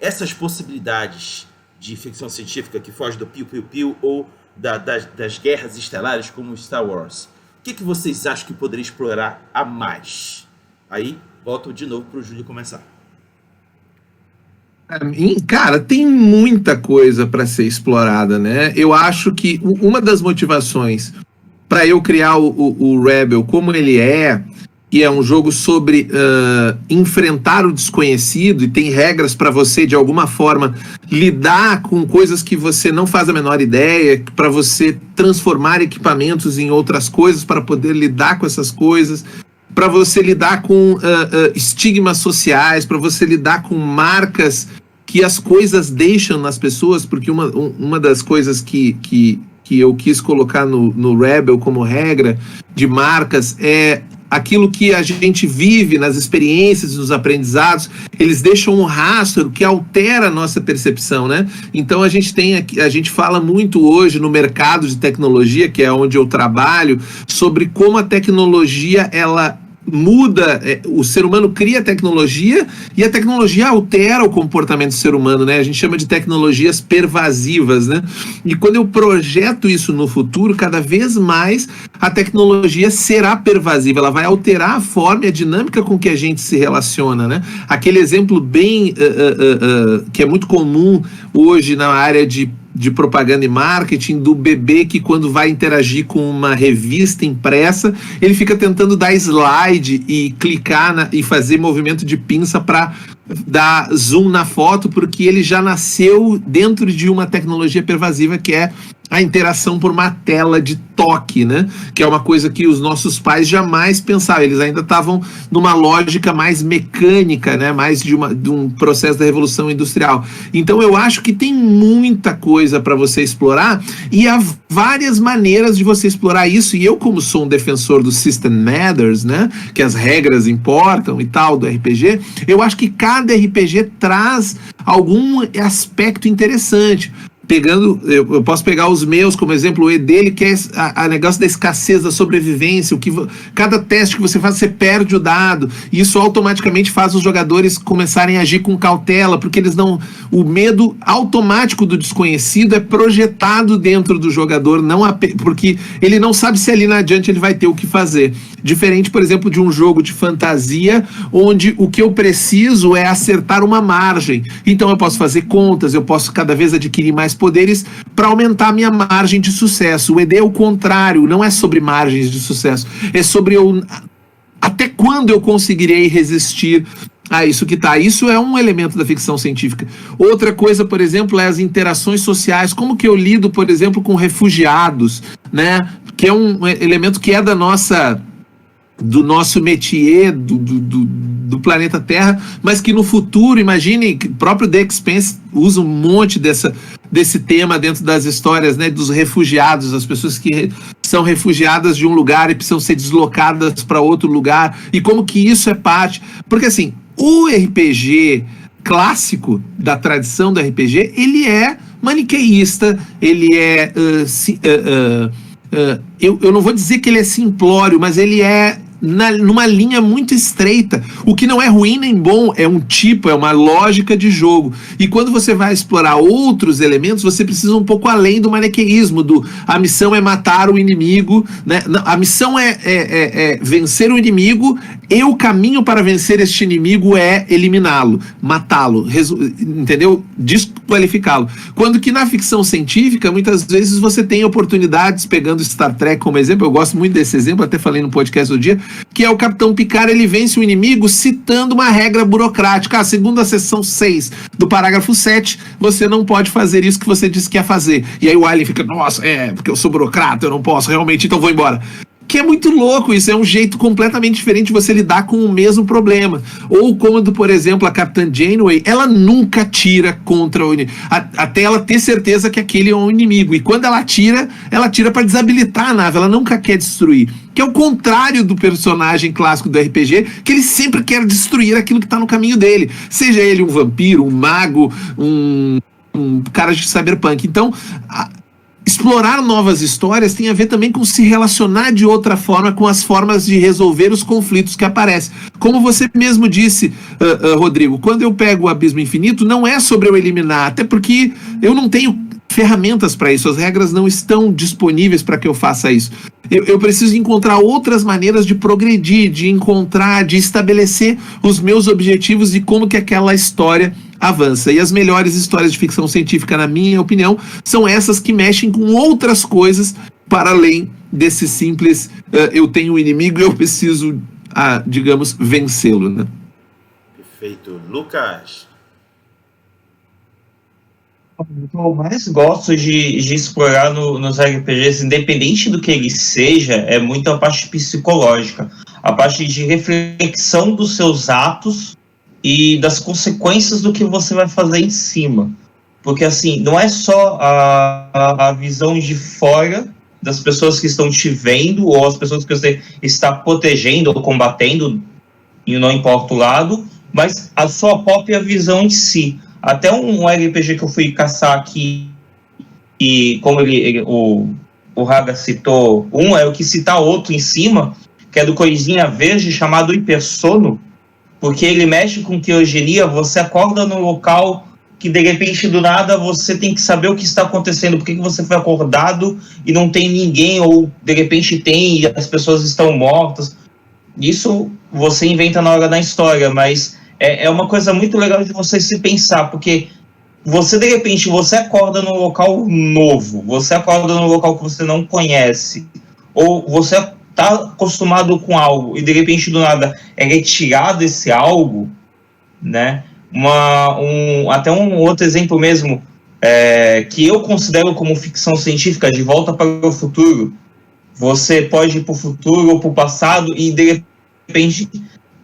essas possibilidades de ficção científica que foge do piu-piu-piu ou das guerras estelares como Star Wars. O que vocês acham que poderia explorar a mais? Aí, volto de novo para o Júlio começar. Cara, tem muita coisa para ser explorada, né? Eu acho que uma das motivações para eu criar o Rebel como ele é, que é um jogo sobre enfrentar o desconhecido, e tem regras para você, de alguma forma, lidar com coisas que você não faz a menor ideia, para você transformar equipamentos em outras coisas, para poder lidar com essas coisas, para você lidar com estigmas sociais, para você lidar com marcas que as coisas deixam nas pessoas, porque uma das coisas que eu quis colocar no Rebel como regra de marcas é aquilo que a gente vive nas experiências, nos aprendizados, eles deixam um rastro que altera a nossa percepção, né? Então a gente fala muito hoje no mercado de tecnologia, que é onde eu trabalho, sobre como a tecnologia, ela muda, o ser humano cria tecnologia e a tecnologia altera o comportamento do ser humano, né? A gente chama de tecnologias pervasivas, né? E quando eu projeto isso no futuro, cada vez mais a tecnologia será pervasiva, ela vai alterar a forma e a dinâmica com que a gente se relaciona, né? Aquele exemplo bem que é muito comum hoje na área de propaganda e marketing, do bebê que, quando vai interagir com uma revista impressa, ele fica tentando dar slide e clicar e fazer movimento de pinça para dar zoom na foto, porque ele já nasceu dentro de uma tecnologia pervasiva, que é a interação por uma tela de toque, né? Que é uma coisa que os nossos pais jamais pensavam. Eles ainda estavam numa lógica mais mecânica, né? Mais de um processo da Revolução Industrial. Então eu acho que tem muita coisa para você explorar, e há várias maneiras de você explorar isso. E eu, como sou um defensor do System Matters, né? Que as regras importam e tal, do RPG, eu acho que cada RPG traz algum aspecto interessante. Eu posso pegar os meus como exemplo, o E dele, que é a negócio da escassez, da sobrevivência, cada teste que você faz, você perde o dado, e isso automaticamente faz os jogadores começarem a agir com cautela, porque o medo automático do desconhecido é projetado dentro do jogador, porque ele não sabe se ali na adiante ele vai ter o que fazer. Diferente, por exemplo, de um jogo de fantasia, onde o que eu preciso é acertar uma margem. Então eu posso fazer contas, eu posso cada vez adquirir mais poderes para aumentar a minha margem de sucesso. O ED é o contrário, não é sobre margens de sucesso, é sobre até quando eu conseguirei resistir a isso que tá. Isso é um elemento da ficção científica. Outra coisa, por exemplo, é as interações sociais. Como que eu lido, por exemplo, com refugiados, né? Que é um elemento que é do nosso métier, do planeta Terra, mas que no futuro, imagine, o próprio The Expanse usa um monte desse tema dentro das histórias, né, dos refugiados, as pessoas que são refugiadas de um lugar e precisam ser deslocadas para outro lugar, e como que isso é parte, porque assim, o RPG clássico da tradição do RPG, ele é maniqueísta, ele é eu não vou dizer que ele é simplório, mas ele é numa linha muito estreita. O que não é ruim nem bom, é uma lógica de jogo. E quando você vai explorar outros elementos, você precisa um pouco além do maniqueísmo, a missão é matar o inimigo, né? A missão é vencer o inimigo, e o caminho para vencer este inimigo é eliminá-lo, matá-lo, entendeu? Desqualificá-lo. Quando que na ficção científica, muitas vezes você tem oportunidades, pegando Star Trek como exemplo, eu gosto muito desse exemplo, até falei no podcast do dia, que é o Capitão Picard, ele vence o inimigo citando uma regra burocrática. Segundo a seção 6 do parágrafo 7, você não pode fazer isso que você disse que ia fazer. E aí o Alien fica, nossa, porque eu sou burocrata, eu não posso, realmente, então vou embora. que é muito louco, isso é um jeito completamente diferente de você lidar com o mesmo problema. Ou como, por exemplo, a Capitã Janeway, ela nunca tira contra o inimigo, até ela ter certeza que aquele é um inimigo, e quando ela tira para desabilitar a nave, ela nunca quer destruir, que é o contrário do personagem clássico do RPG, que ele sempre quer destruir aquilo que está no caminho dele, seja ele um vampiro, um mago, um cara de cyberpunk. Então, explorar novas histórias tem a ver também com se relacionar de outra forma com as formas de resolver os conflitos que aparecem. Como você mesmo disse, Rodrigo, quando eu pego o Abismo Infinito, não é sobre eu eliminar, até porque eu não tenho ferramentas para isso, as regras não estão disponíveis para que eu faça isso. Eu preciso encontrar outras maneiras de progredir, de estabelecer os meus objetivos e como que aquela história avança. E as melhores histórias de ficção científica, na minha opinião, são essas que mexem com outras coisas para além desse simples eu tenho um inimigo e eu preciso, digamos, vencê-lo, né? Perfeito. Lucas? O que eu mais gosto de explorar nos RPGs, independente do que ele seja, é muito a parte psicológica, a parte de reflexão dos seus atos e das consequências do que você vai fazer em cima. Porque, assim, não é só a visão de fora das pessoas que estão te vendo ou as pessoas que você está protegendo ou combatendo, e não importa o lado, mas a sua própria visão em si. Até um RPG que eu fui caçar aqui, e como o Raga citou eu quis citar outro em cima, que é do Coisinha Verde, chamado Hipersono, porque ele mexe com criogenia, você acorda num local que de repente do nada você tem que saber o que está acontecendo, por que você foi acordado e não tem ninguém, ou de repente tem e as pessoas estão mortas. Isso você inventa na hora da história, mas é uma coisa muito legal de você se pensar, porque você de repente você acorda num local novo, você acorda num local que você não conhece, ou você está acostumado com algo e de repente do nada é retirado esse algo, né? Até um outro exemplo mesmo, que eu considero como ficção científica, De Volta para o Futuro. Você pode ir para o futuro ou para o passado e de repente,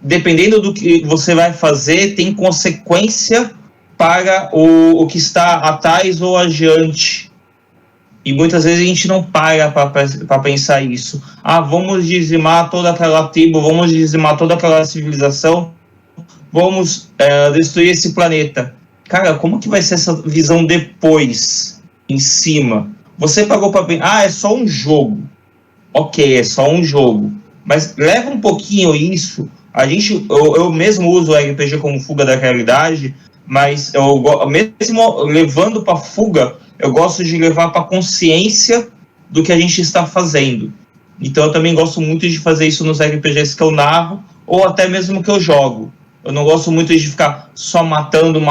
dependendo do que você vai fazer, tem consequência para o que está atrás ou adiante. E muitas vezes a gente não para pensar isso. Vamos dizimar toda aquela tribo, vamos dizimar toda aquela civilização, vamos destruir esse planeta. Cara, como que vai ser essa visão depois, em cima? Você pagou para pensar, é só um jogo. Ok, é só um jogo. Mas leva um pouquinho isso. Eu mesmo uso o RPG como fuga da realidade, mas mesmo levando para fuga, eu gosto de levar para consciência do que a gente está fazendo. Então eu também gosto muito de fazer isso nos RPGs que eu narro, ou até mesmo que eu jogo. Eu não gosto muito de ficar só matando.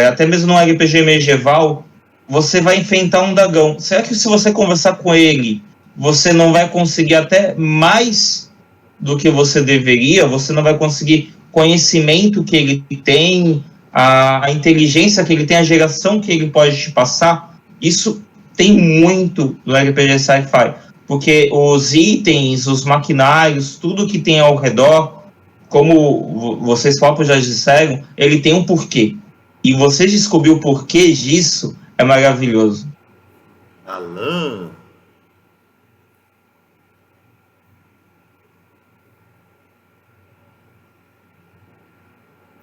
Até mesmo no RPG medieval, você vai enfrentar um dragão. Será que se você conversar com ele, você não vai conseguir até mais do que você deveria? Você não vai conseguir conhecimento que ele tem, a inteligência que ele tem, a geração que ele pode te passar? Isso tem muito no RPG Sci-Fi, porque os itens, os maquinários, tudo que tem ao redor, como vocês próprios já disseram, ele tem um porquê. E você descobrir o porquê disso é maravilhoso. Alan?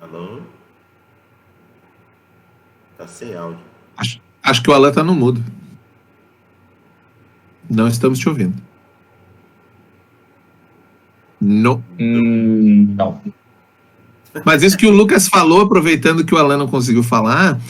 Alô? Tá sem áudio. Acho que o Alan tá no mudo. Não estamos te ouvindo. Não. Não. Mas isso que o Lucas falou, aproveitando que o Alan não conseguiu falar,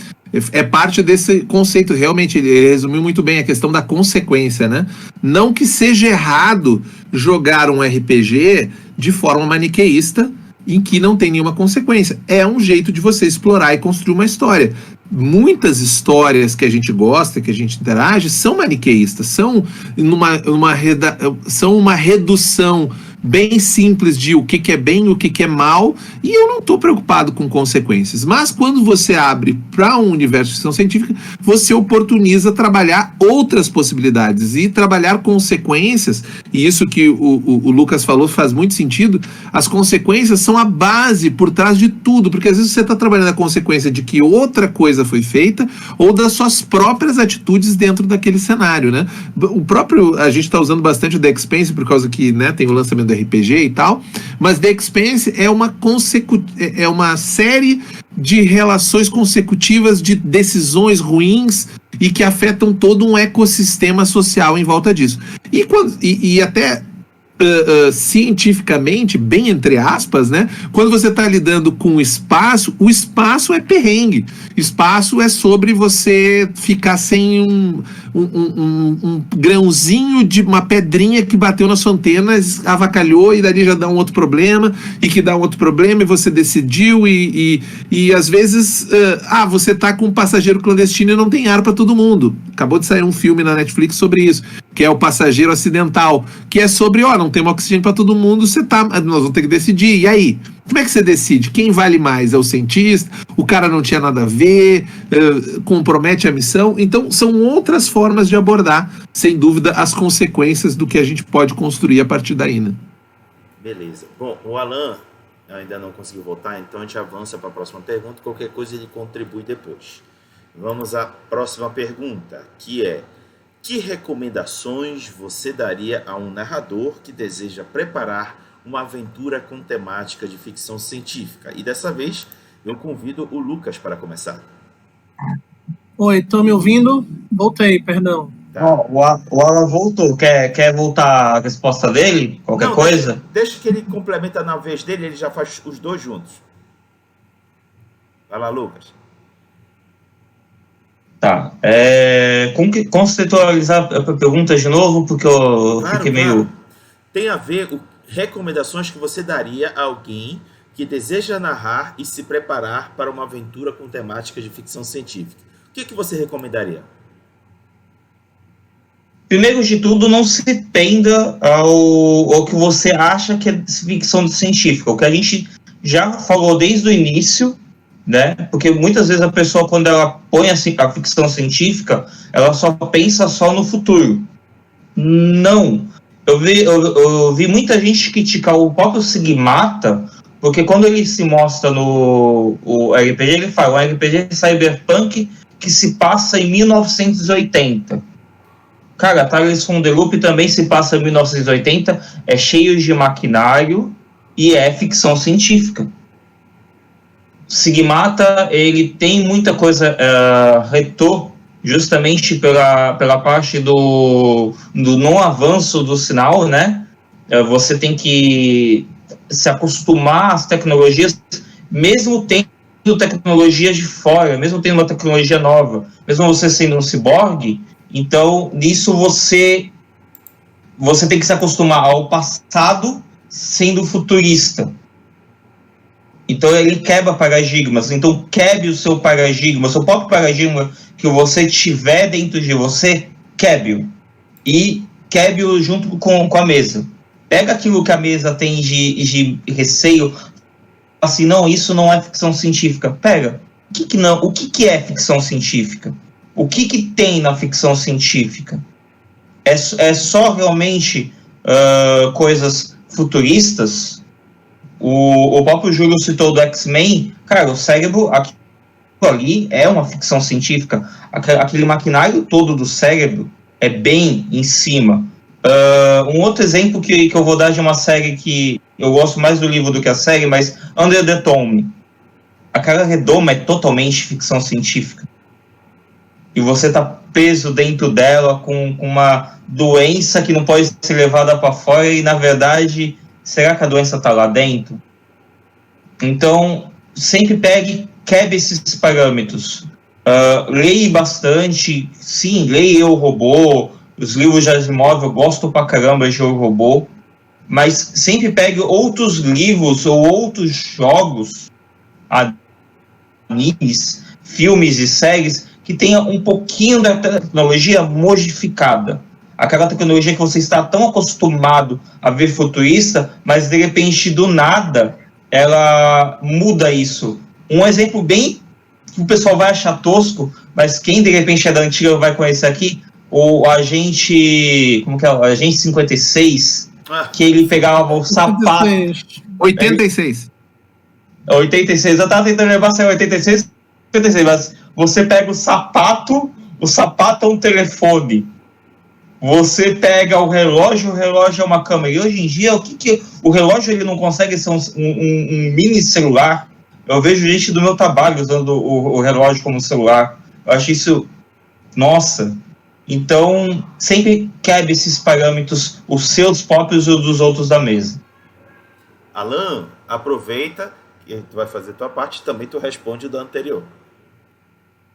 é parte desse conceito. Realmente, ele resumiu muito bem a questão da consequência, né? Não que seja errado jogar um RPG de forma maniqueísta, em que não tem nenhuma consequência. É um jeito de você explorar e construir uma história. Muitas histórias que a gente gosta, que a gente interage, são maniqueístas, são uma redução bem simples de o que é bem e o que é mal, e eu não estou preocupado com consequências. Mas quando você abre para um universo de ficção científica, você oportuniza trabalhar outras possibilidades e trabalhar consequências, e isso que o Lucas falou faz muito sentido. As consequências são a base por trás de tudo, porque às vezes você está trabalhando a consequência de que outra coisa foi feita ou das suas próprias atitudes dentro daquele cenário, né? A gente está usando bastante o The Expanse por causa que, né, tem o lançamento do RPG e tal, mas The Expanse é uma série de relações consecutivas de decisões ruins e que afetam todo um ecossistema social em volta disso. E até cientificamente, bem entre aspas, né? Quando você está lidando com o espaço é perrengue. Espaço é sobre você ficar sem um grãozinho de uma pedrinha que bateu na sua antena, avacalhou e dali já dá um outro problema, e que dá um outro problema, e você decidiu, e às vezes você tá com um passageiro clandestino e não tem ar para todo mundo. Acabou de sair um filme na Netflix sobre isso, que é o Passageiro Acidental, que é sobre, não tem oxigênio para todo mundo, nós vamos ter que decidir, e aí? Como é que você decide? Quem vale mais? É o cientista? O cara não tinha nada a ver? Compromete a missão? Então, são outras formas de abordar, sem dúvida, as consequências do que a gente pode construir a partir daí, né? Beleza. Bom, o Alan ainda não conseguiu voltar, então a gente avança para a próxima pergunta. Qualquer coisa ele contribui depois. Vamos à próxima pergunta, que é: que recomendações você daria a um narrador que deseja preparar uma aventura com temática de ficção científica? E dessa vez eu convido o Lucas para começar. Oi, estão me ouvindo? Voltei, perdão. Tá. O Alan voltou. Quer voltar a resposta dele? Qualquer coisa? Deixa que ele complementa na vez dele, ele já faz os dois juntos. Vai lá, Lucas. Tá. Conceitualizar a pergunta de novo, porque eu fiquei meio... Tem a ver com recomendações que você daria a alguém que deseja narrar e se preparar para uma aventura com temática de ficção científica. O que você recomendaria? Primeiro de tudo, não se prenda ao que você acha que é ficção científica. O que a gente já falou desde o início, né? Porque muitas vezes a pessoa, quando ela põe assim, a ficção científica, ela só pensa só no futuro. Não. Eu vi muita gente criticar o próprio Sigmata, porque quando ele se mostra no RPG, ele fala um RPG cyberpunk que se passa em 1980. Cara, Tales from the Loop também se passa em 1980, é cheio de maquinário e é ficção científica. Sigmata, ele tem muita coisa retrô, justamente pela parte do não avanço do sinal, né? Você tem que se acostumar às tecnologias, mesmo tendo tecnologia de fora, mesmo tendo uma tecnologia nova, mesmo você sendo um ciborgue. Então, nisso você tem que se acostumar ao passado sendo futurista. Então, ele quebra paradigmas. Então, quebre o seu paradigma, o seu próprio paradigma que você tiver dentro de você, quebre-o. E quebre-o junto com a mesa. Pega aquilo que a mesa tem de receio, assim, não, isso não é ficção científica. Pega. O que é ficção científica? O que tem na ficção científica? É só realmente coisas futuristas? O próprio Júlio citou do X-Men. Cara, o cérebro ali é uma ficção científica. Aquele maquinário todo do cérebro é bem em cima. Um outro exemplo que eu vou dar de uma série que eu gosto mais do livro do que a série, mas Under the Dome. Aquela redoma é totalmente ficção científica. E você tá preso dentro dela com uma doença que não pode ser levada para fora e, na verdade, será que a doença tá lá dentro? Então, sempre quebre esses parâmetros. Leia bastante, sim, leia Eu, Robô, os livros de Asimov, eu gosto pra caramba de Eu, Robô, mas sempre pegue outros livros ou outros jogos, animes, filmes e séries que tenha um pouquinho da tecnologia modificada. aquela tecnologia que você está tão acostumado a ver futurista, mas de repente, do nada, ela muda isso. Um exemplo bem que o pessoal vai achar tosco, mas quem de repente é da antiga vai conhecer aqui, o Agente, como que é? O Agente 56, que ele pegava o sapato... 86. 86, eu tava tentando levar se é 86, 56, mas você pega o sapato é um telefone. Você pega o relógio é uma câmera. E hoje em dia, o relógio ele não consegue ser um mini celular? Eu vejo gente do meu trabalho usando o relógio como celular. Eu acho isso... Nossa! Então, sempre quebre esses parâmetros, os seus próprios e os dos outros da mesa. Alan, aproveita que tu vai fazer tua parte, também tu responde o da anterior.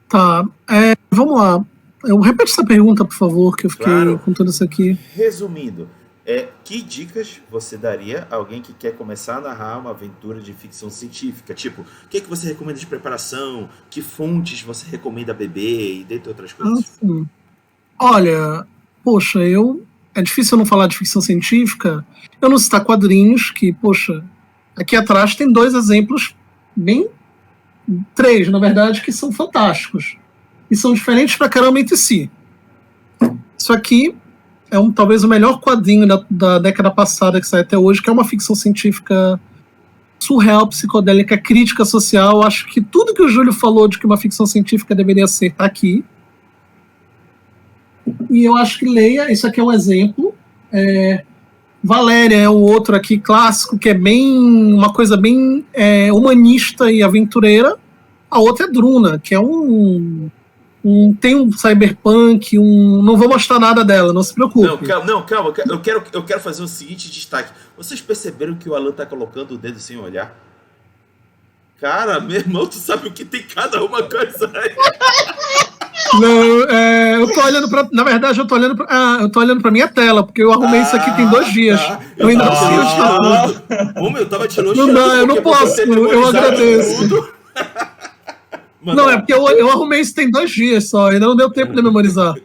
Tá, vamos lá. Repete essa pergunta, por favor, que eu fiquei Claro. com tudo isso aqui. Resumindo, que dicas você daria a alguém que quer começar a narrar uma aventura de ficção científica? Tipo, o que você recomenda de preparação? Que fontes você recomenda beber? E dentre outras coisas. Sim. Olha, poxa, é difícil eu não falar de ficção científica. Eu não citar quadrinhos, que, poxa, aqui atrás tem 2 exemplos, 3, na verdade, que são fantásticos. E são diferentes pra caramba entre si. Isso aqui é talvez o melhor quadrinho da década passada que sai até hoje, que é uma ficção científica surreal, psicodélica, crítica social. Acho que tudo que o Júlio falou de que uma ficção científica deveria ser tá aqui. E eu acho que leia, isso aqui é um exemplo. Valéria é um outro aqui clássico, que é uma coisa bem humanista e aventureira. A outra é Druna, que é tem um cyberpunk, não vou mostrar nada dela, não se preocupe. Calma, eu quero fazer o seguinte destaque. Vocês perceberam que o Alan tá colocando o dedo sem olhar? Cara, meu irmão, tu sabe o que tem cada uma coisa aí. Não, eu tô olhando pra... Na verdade, eu tô olhando pra minha tela, porque eu arrumei isso aqui tem 2 dias. Tá. Eu ainda não sei onde tá tudo. Como eu tava te elogiando. Não dá, eu não posso, eu agradeço. Não, é porque eu arrumei isso tem 2 dias só, ainda não deu tempo de memorizar.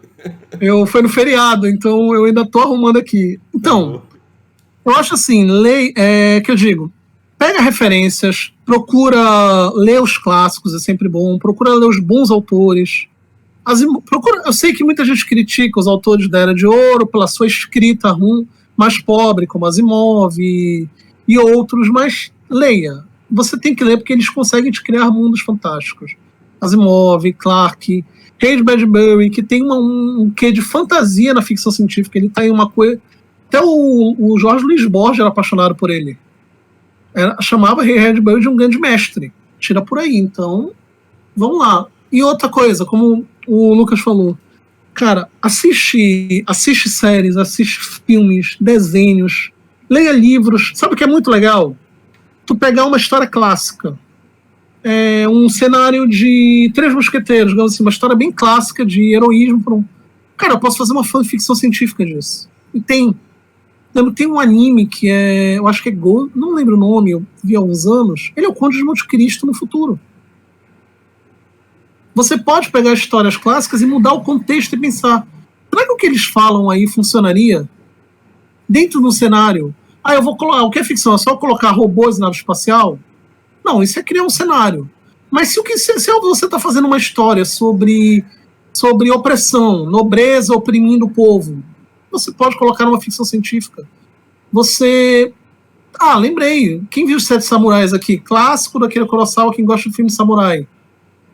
Foi no feriado, então eu ainda tô arrumando aqui. Então, eu acho assim, que eu digo, pega referências, procura ler os clássicos, é sempre bom, procura ler os bons autores. Eu sei que muita gente critica os autores da Era de Ouro pela sua escrita mais pobre, como Asimov e outros, mas leia. Você tem que ler porque eles conseguem te criar mundos fantásticos. Asimov, Clarke, Ray Bradbury, que tem um quê de fantasia na ficção científica. Ele tá em uma coisa... Até o Jorge Luiz Borges era apaixonado por ele. Chamava Ray Bradbury de um grande mestre. Tira por aí, então... Vamos lá. E outra coisa, como o Lucas falou, cara, assiste séries, assiste filmes, desenhos, leia livros. Sabe o que é muito legal? Tu pegar uma história clássica, um cenário de 3 Mosqueteiros, digamos assim, uma história bem clássica de heroísmo. Cara, eu posso fazer uma ficção científica disso. E tem um anime que eu acho que é não lembro o nome, eu vi há uns anos. Ele é o Conde de Monte Cristo no futuro. Você pode pegar histórias clássicas e mudar o contexto e pensar, será que o que eles falam aí funcionaria dentro do cenário? Eu vou colocar, o que é ficção? É só colocar robôs e nave espacial? Não, isso é criar um cenário. Mas se você está fazendo uma história sobre opressão, nobreza oprimindo o povo, você pode colocar numa ficção científica. Lembrei. Quem viu os 7 Samurais aqui? Clássico daquele Kurosawa, quem gosta de filme de samurai.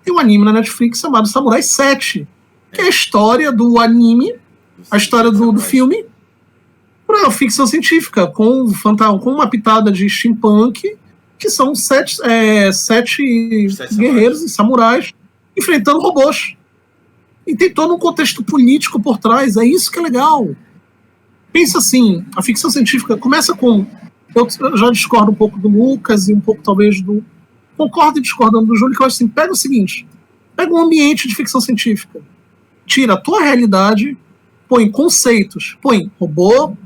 Tem um anime na Netflix chamado Samurai 7, que é a história do anime, a história do filme, para ficção científica, com uma pitada de steampunk, que são 7 guerreiros e samurais enfrentando robôs. E tem todo um contexto político por trás, é isso que é legal. Pensa assim, a ficção científica começa com... Eu já discordo um pouco do Lucas e um pouco talvez do... Concordo e discordando do Júlio, que eu acho assim, pega o seguinte, pega um ambiente de ficção científica, tira a tua realidade, põe conceitos, põe robô,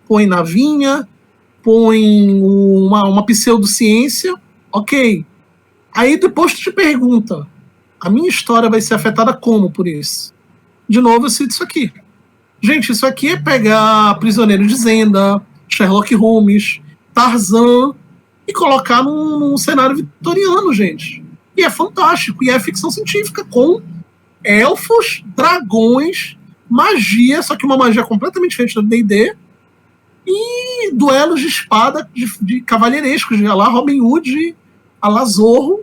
põe navinha, põe uma pseudociência, ok. Aí depois tu te pergunta, a minha história vai ser afetada como por isso? De novo eu cito isso aqui. Gente, isso aqui é pegar Prisioneiro de Zenda, Sherlock Holmes, Tarzan e colocar num cenário vitoriano, gente. E é fantástico. E é ficção científica com elfos, dragões, magia, só que uma magia completamente diferente da D&D, e duelos de espada de cavalheirescos, a lá Robin Hood, a lá Zorro,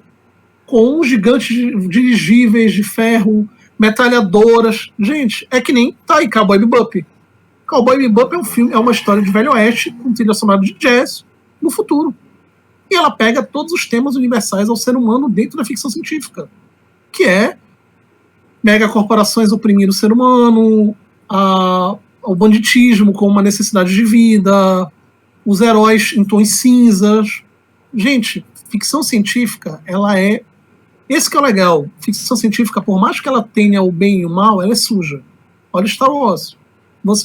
com gigantes dirigíveis de ferro, metralhadoras. Gente, é que nem tá aí Cowboy Bebop. Cowboy Bebop é um filme, é uma história de velho oeste com trilha sonora de jazz no futuro. E ela pega todos os temas universais ao ser humano dentro da ficção científica, que é megacorporações oprimindo o ser humano, o banditismo como uma necessidade de vida, os heróis em tons cinzas. Gente, ficção científica, ela é... Esse que é o legal. Ficção científica, por mais que ela tenha o bem e o mal, ela é suja. Olha Star Wars.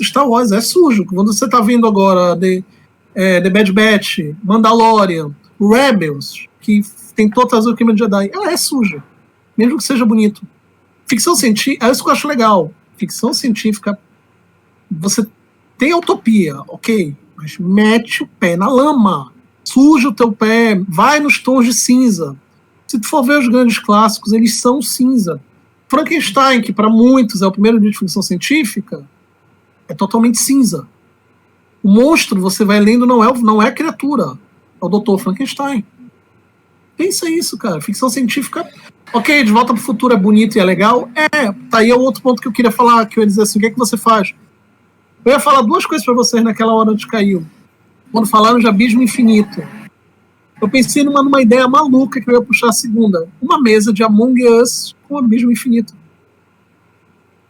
Star Wars é sujo. Quando você está vendo agora The Bad Batch, Mandalorian, Rebels, que tentou trazer o clima de Jedi, ela é suja. Mesmo que seja bonito. Ficção científica, é isso que eu acho legal. Ficção científica, você tem a utopia, ok, mas mete o pé na lama, suja o teu pé, vai nos tons de cinza. Se tu for ver os grandes clássicos, eles são cinza. Frankenstein, que para muitos é o primeiro livro de ficção científica, é totalmente cinza. O monstro, você vai lendo, não é a criatura, é o Dr. Frankenstein. Pensa isso, cara. Ficção científica, ok, De Volta para o Futuro é bonito e é legal. Tá aí é o outro ponto que eu queria falar, que eu ia dizer assim, o que é que você faz? Eu ia falar duas coisas para vocês naquela hora onde caiu. Quando falaram de abismo infinito. Eu pensei numa ideia maluca que eu ia puxar a segunda. Uma mesa de Among Us com abismo infinito.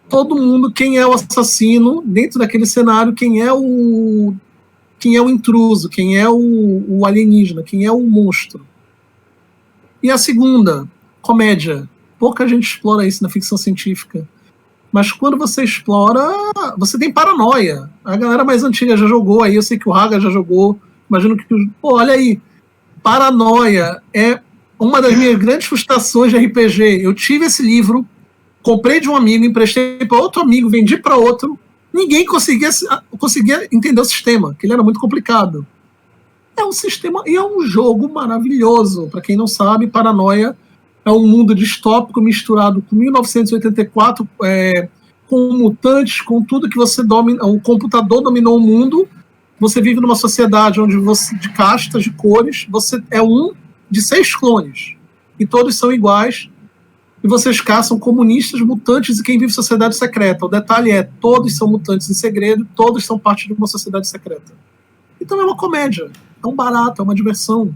Todo mundo, quem é o assassino, dentro daquele cenário, quem é o intruso, quem é o alienígena, quem é o monstro. E a segunda, comédia. Pouca gente explora isso na ficção científica. Mas quando você explora, você tem paranoia. A galera mais antiga já jogou aí, eu sei que o Raga já jogou. Imagino que... Pô, olha aí. Paranoia é uma das minhas grandes frustrações de RPG. Eu tive esse livro, comprei de um amigo, emprestei para outro amigo, vendi para outro. Ninguém conseguia entender o sistema, que ele era muito complicado. É um sistema e é um jogo maravilhoso. Para quem não sabe, Paranoia é um mundo distópico misturado com 1984, com mutantes, com tudo que você domina. O computador dominou o mundo. Você vive numa sociedade onde você, de castas, de cores, você é um de 6 clones. E todos são iguais. E vocês caçam comunistas, mutantes e quem vive em sociedade secreta. O detalhe é, todos são mutantes em segredo, todos são parte de uma sociedade secreta. Então é uma comédia, é um barato, é uma diversão.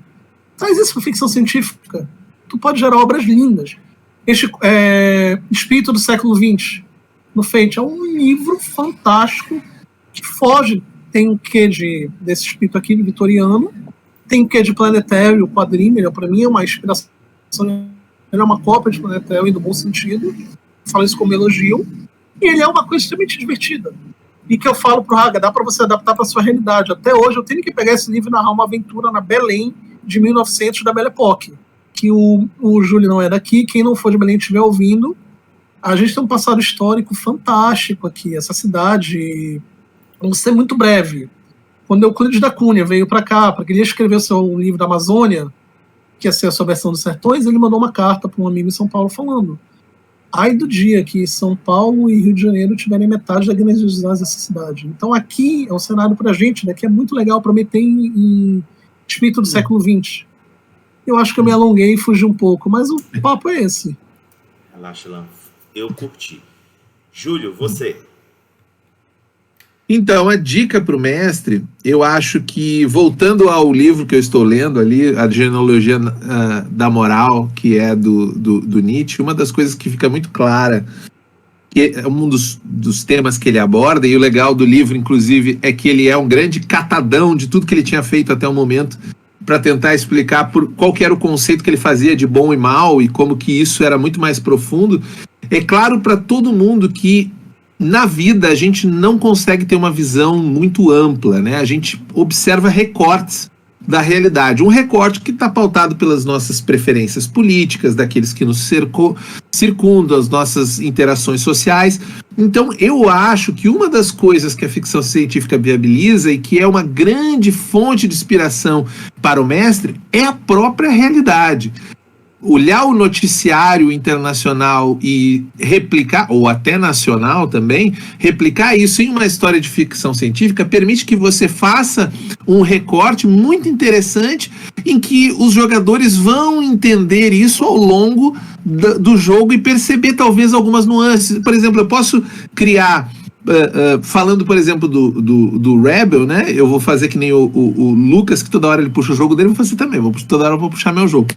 Traz isso para ficção científica. Tu pode gerar obras lindas. Espírito do século XX, no Fate, é um livro fantástico que foge. Tem um quê desse espírito aqui, de vitoriano. Tem um quê de Planetário, o quadrinho, para mim é uma inspiração. Ele é uma cópia de Planetário, no bom sentido. Falo isso como elogio. E ele é uma coisa extremamente divertida. E que eu falo pro Raga, dá para você adaptar para sua realidade. Até hoje eu tenho que pegar esse livro e narrar uma aventura na Belém de 1900 da Belle Époque. Que o Júlio não é daqui, quem não for de Belém estiver ouvindo. A gente tem um passado histórico fantástico aqui. Essa cidade... Vamos ser muito breve. Quando Euclides da Cunha veio para cá, para que ele escrever o seu livro da Amazônia, que ia ser a sua versão dos sertões, ele mandou uma carta para um amigo em São Paulo falando: ai do dia que São Paulo e Rio de Janeiro tiverem metade da grandiosidade dessa cidade. Então aqui é um cenário para a gente, né, que é muito legal para meter em espírito do século XX. Eu acho que eu me alonguei e fugi um pouco, mas o papo é esse. Relaxa, Lan. Eu curti. Júlio, você... Então, a dica para o mestre, eu acho que, voltando ao livro que eu estou lendo ali, a Genealogia da Moral, que é do Nietzsche, uma das coisas que fica muito clara, que é um dos temas que ele aborda, e o legal do livro, inclusive, é que ele é um grande catadão de tudo que ele tinha feito até o momento, para tentar explicar qual que era o conceito que ele fazia de bom e mal, e como que isso era muito mais profundo. É claro para todo mundo que na vida a gente não consegue ter uma visão muito ampla, né? A gente observa recortes da realidade. Um recorte que está pautado pelas nossas preferências políticas, daqueles que nos circundam, as nossas interações sociais. Então, eu acho que uma das coisas que a ficção científica viabiliza e que é uma grande fonte de inspiração para o mestre é a própria realidade. Olhar o noticiário internacional e replicar, ou até nacional também, replicar isso em uma história de ficção científica permite que você faça um recorte muito interessante em que os jogadores vão entender isso ao longo do jogo e perceber talvez algumas nuances. Por exemplo, eu posso criar... falando, por exemplo, do Rebel, né? Eu vou fazer que nem o Lucas, que toda hora ele puxa o jogo dele, eu vou fazer também, toda hora eu vou puxar meu jogo.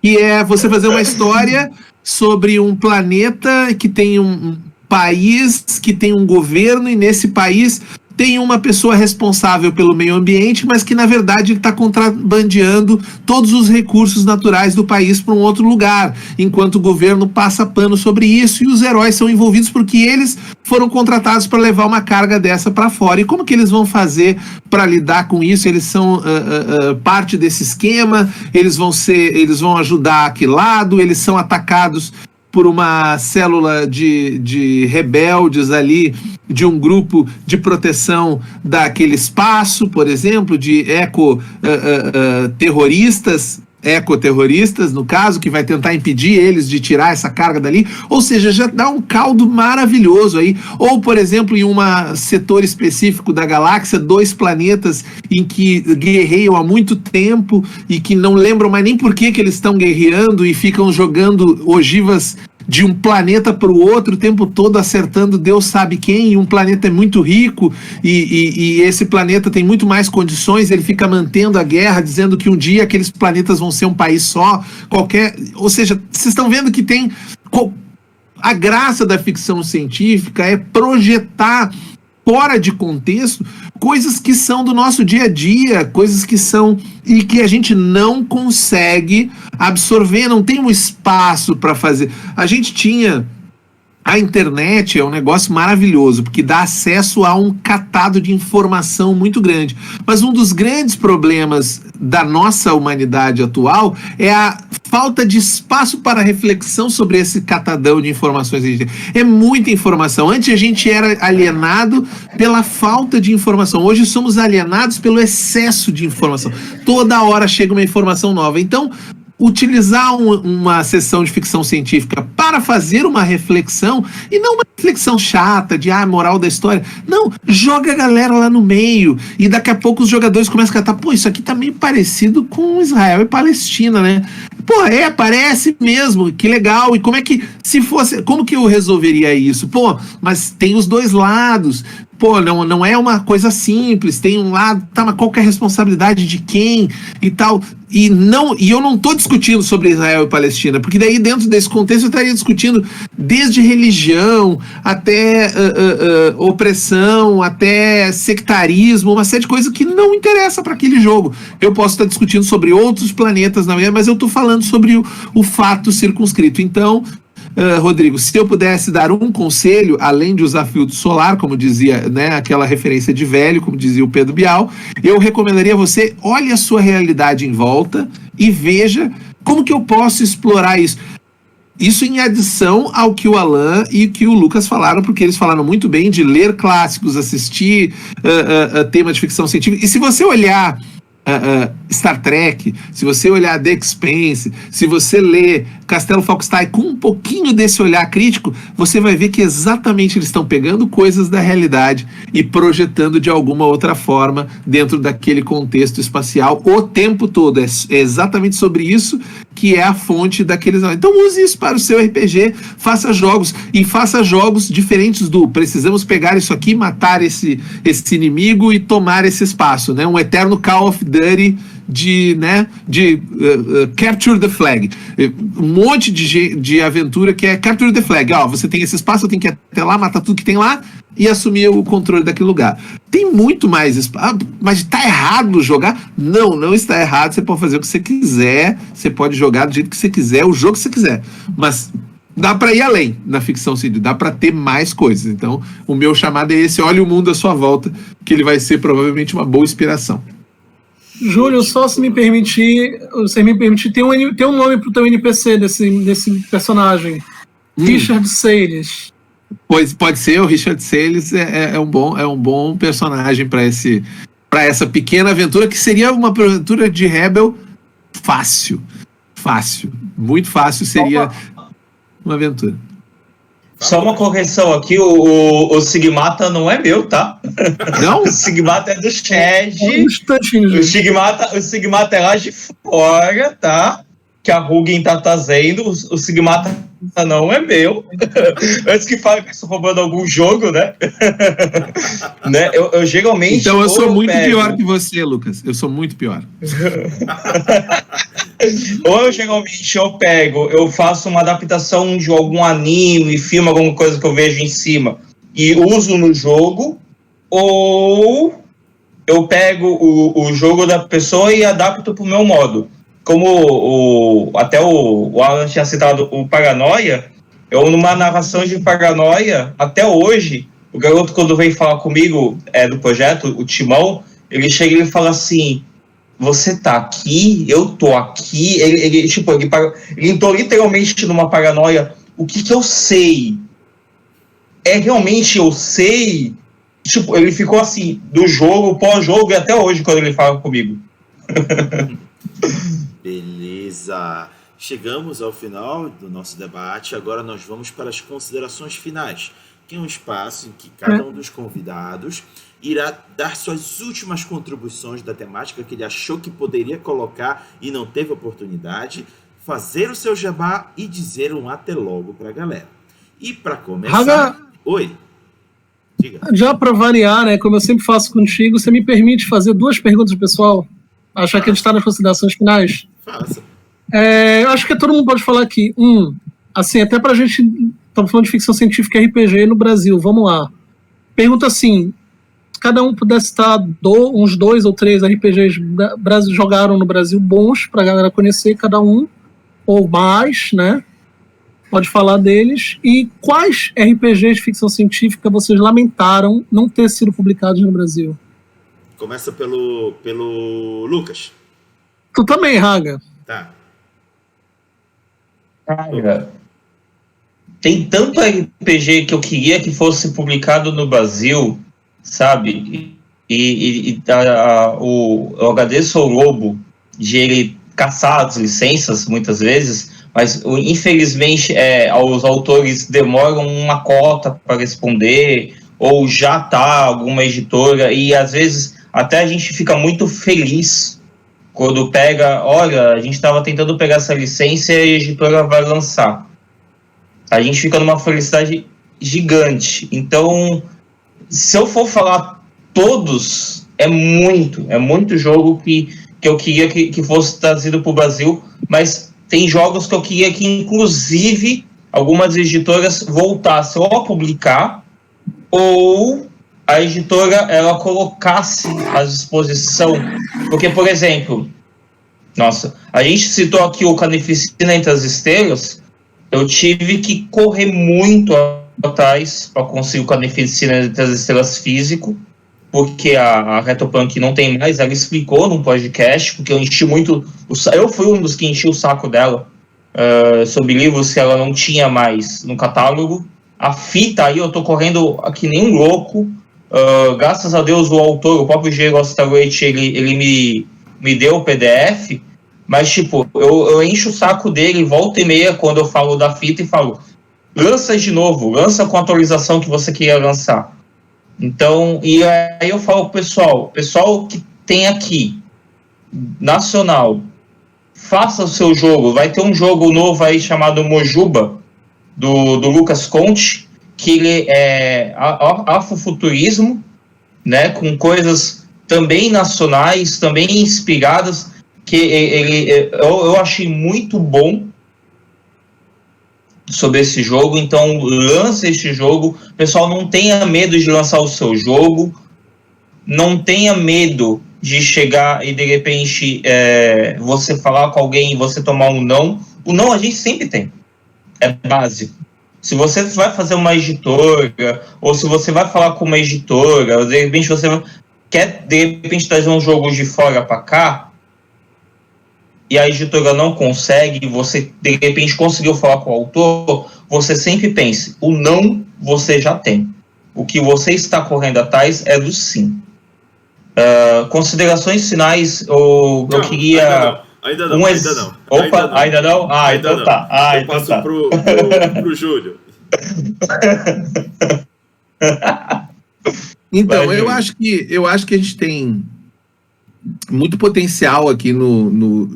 E é você fazer uma história sobre um planeta que tem um país, que tem um governo, e nesse país tem uma pessoa responsável pelo meio ambiente, mas que na verdade ele está contrabandeando todos os recursos naturais do país para um outro lugar, enquanto o governo passa pano sobre isso e os heróis são envolvidos porque eles foram contratados para levar uma carga dessa para fora. E como que eles vão fazer para lidar com isso? Eles são parte desse esquema, eles vão ajudar a que lado, eles são atacados por uma célula de rebeldes ali, de um grupo de proteção daquele espaço, por exemplo, de ecoterroristas, no caso, que vai tentar impedir eles de tirar essa carga dali, ou seja, já dá um caldo maravilhoso aí. Ou, por exemplo, em um setor específico da galáxia, 2 planetas em que guerreiam há muito tempo e que não lembram mais nem por que eles estão guerreando e ficam jogando ogivas de um planeta para o outro o tempo todo, acertando Deus sabe quem, e um planeta é muito rico e esse planeta tem muito mais condições, ele fica mantendo a guerra, dizendo que um dia aqueles planetas vão ser um país só, ou seja, vocês estão vendo que tem... A graça da ficção científica é projetar fora de contexto coisas que são do nosso dia a dia, coisas que são e que a gente não consegue absorver, não tem um espaço para fazer. A gente tinha... A internet é um negócio maravilhoso, porque dá acesso a um catado de informação muito grande. Mas um dos grandes problemas da nossa humanidade atual é a falta de espaço para reflexão sobre esse catadão de informações. É muita informação. Antes a gente era alienado pela falta de informação. Hoje somos alienados pelo excesso de informação. Toda hora chega uma informação nova. Então, utilizar uma sessão de ficção científica para fazer uma reflexão, e não uma reflexão chata de moral da história, não, joga a galera lá no meio, e daqui a pouco os jogadores começam a catar, isso aqui tá meio parecido com Israel e Palestina, né? Parece mesmo, que legal, e como é que, se fosse, como que eu resolveria isso? Mas tem os dois lados, não é uma coisa simples, tem um lado, mas qual que é a responsabilidade de quem e tal, e eu não estou discutindo sobre Israel e Palestina, porque daí dentro desse contexto eu estaria discutindo desde religião, até opressão, até sectarismo, uma série de coisas que não interessa para aquele jogo. Eu posso estar discutindo sobre outros planetas, mas eu estou falando sobre o fato circunscrito. Então, Rodrigo, se eu pudesse dar um conselho, além de usar filtro solar, como dizia, né, aquela referência de velho, como dizia o Pedro Bial, eu recomendaria a você, olhe a sua realidade em volta e veja como que eu posso explorar isso. Isso em adição ao que o Alan e que o Lucas falaram, porque eles falaram muito bem de ler clássicos, assistir temas de ficção científica. E se você olhar Star Trek, se você olhar The Expanse, se você ler Castelo Falkenstein com um pouquinho desse olhar crítico, você vai ver que exatamente eles estão pegando coisas da realidade e projetando de alguma outra forma dentro daquele contexto espacial o tempo todo. É exatamente sobre isso que é a fonte daqueles... Então use isso para o seu RPG, faça jogos diferentes do precisamos pegar isso aqui, matar esse inimigo e tomar esse espaço, né? Um eterno Call of Duty de Capture the Flag, um monte de aventura que é Capture the Flag, você tem esse espaço, eu tenho que ir até lá, matar tudo que tem lá e assumir o controle daquele lugar. Tem muito mais espaço, mas está errado jogar? Não está errado, você pode fazer o que você quiser, você pode jogar do jeito que você quiser, o jogo que você quiser, mas dá para ir além na ficção científica, dá para ter mais coisas. Então o meu chamado é esse, olhe o mundo à sua volta, que ele vai ser provavelmente uma boa inspiração. Júlio, só se me permitir, tem um nome pro teu NPC desse personagem. Richard Sayles. Pois pode ser, o Richard Sayles é um bom personagem para essa pequena aventura, que seria uma aventura de Rebel fácil. Muito fácil seria uma aventura. Só uma correção aqui, o Sigmata não é meu, tá? Não? O Sigmata é do Chad. O Sigmata é lá de fora, tá? Que a Hugin tá trazendo. O Sigmata não é meu. Antes que fale que estou roubando algum jogo, né? Né? Eu geralmente... Então eu sou muito pior que você, Lucas. Eu sou muito pior. Ou eu faço uma adaptação de algum anime, filme, alguma coisa que eu vejo em cima e uso no jogo, ou eu pego o jogo da pessoa e adapto pro meu modo. Como até o Alan tinha citado o Paranoia, eu numa narração de Paranoia, até hoje, o garoto quando vem falar comigo do projeto, o Timão, ele chega e ele fala assim: você tá aqui, eu tô aqui. Ele entrou literalmente numa paranoia. O que eu sei? É realmente eu sei? Tipo, ele ficou assim, do jogo, pós-jogo e até hoje quando ele fala comigo. Beleza. Chegamos ao final do nosso debate. Agora nós vamos para as considerações finais, que é um espaço em que cada um dos convidados irá dar suas últimas contribuições da temática que ele achou que poderia colocar e não teve oportunidade, fazer o seu jabá e dizer um até logo para a galera. E para começar... Raga, oi, diga. Já para variar, né, como eu sempre faço contigo, você me permite fazer 2 perguntas, pessoal? Achar que a gente está nas considerações finais? Faça. Eu acho que todo mundo pode falar aqui. Assim, até pra gente... Estamos falando de ficção científica e RPG no Brasil. Vamos lá. Pergunta assim: se cada um pudesse citar uns 2 ou 3 RPGs jogaram no Brasil bons pra galera conhecer cada um, ou mais, né? Pode falar deles. E quais RPGs de ficção científica vocês lamentaram não ter sido publicados no Brasil? Começa pelo Lucas. Tu também, Raga. Tá. Cara, tem tanto RPG que eu queria que fosse publicado no Brasil, sabe? Eu agradeço ao Lobo de ele caçar as licenças muitas vezes, mas infelizmente os autores demoram uma cota para responder, ou já tá alguma editora, e às vezes até a gente fica muito feliz quando olha, a gente estava tentando pegar essa licença e a editora vai lançar. A gente fica numa felicidade gigante. Então, se eu for falar todos, é muito jogo que eu queria que fosse trazido para o Brasil, mas tem jogos que eu queria que, inclusive, algumas editoras voltassem ou a publicar, ou a editora ela colocasse à disposição. Porque, por exemplo, a gente citou aqui o Carnificina Entre as Estrelas. Eu tive que correr muito atrás para conseguir o Carnificina Entre as Estrelas físico, porque a Retropunk não tem mais. Ela explicou num podcast, porque eu enchi muito... Eu fui um dos que enchi o saco dela sobre livros que ela não tinha mais no catálogo. A fita aí, eu tô correndo que nem um louco. Graças a Deus o autor, o próprio Diego Osterweight, ele me deu o PDF, mas tipo, eu encho o saco dele volta e meia quando eu falo da fita e falo: lança de novo, lança com a atualização que você queria lançar. Então, e aí eu falo pro pessoal que tem aqui, nacional, faça o seu jogo. Vai ter um jogo novo aí chamado Mojuba, do Lucas Conte, que ele é afrofuturismo, né, com coisas também nacionais, também inspiradas, que eu achei muito bom sobre esse jogo. Então, lance este jogo. Pessoal, não tenha medo de lançar o seu jogo, não tenha medo de chegar e de repente você falar com alguém e você tomar um não. O não a gente sempre tem, é básico. Se você vai fazer uma editora, ou se você vai falar com uma editora, de repente você vai... quer de repente trazer um jogo de fora para cá, e a editora não consegue, você de repente conseguiu falar com o autor, você sempre pense, o não você já tem. O que você está correndo atrás é do sim. Considerações finais, eu queria... Ainda não. Opa, ainda não? Então não. Tá. Eu passo pro Júlio. Então, eu acho que a gente tem muito potencial aqui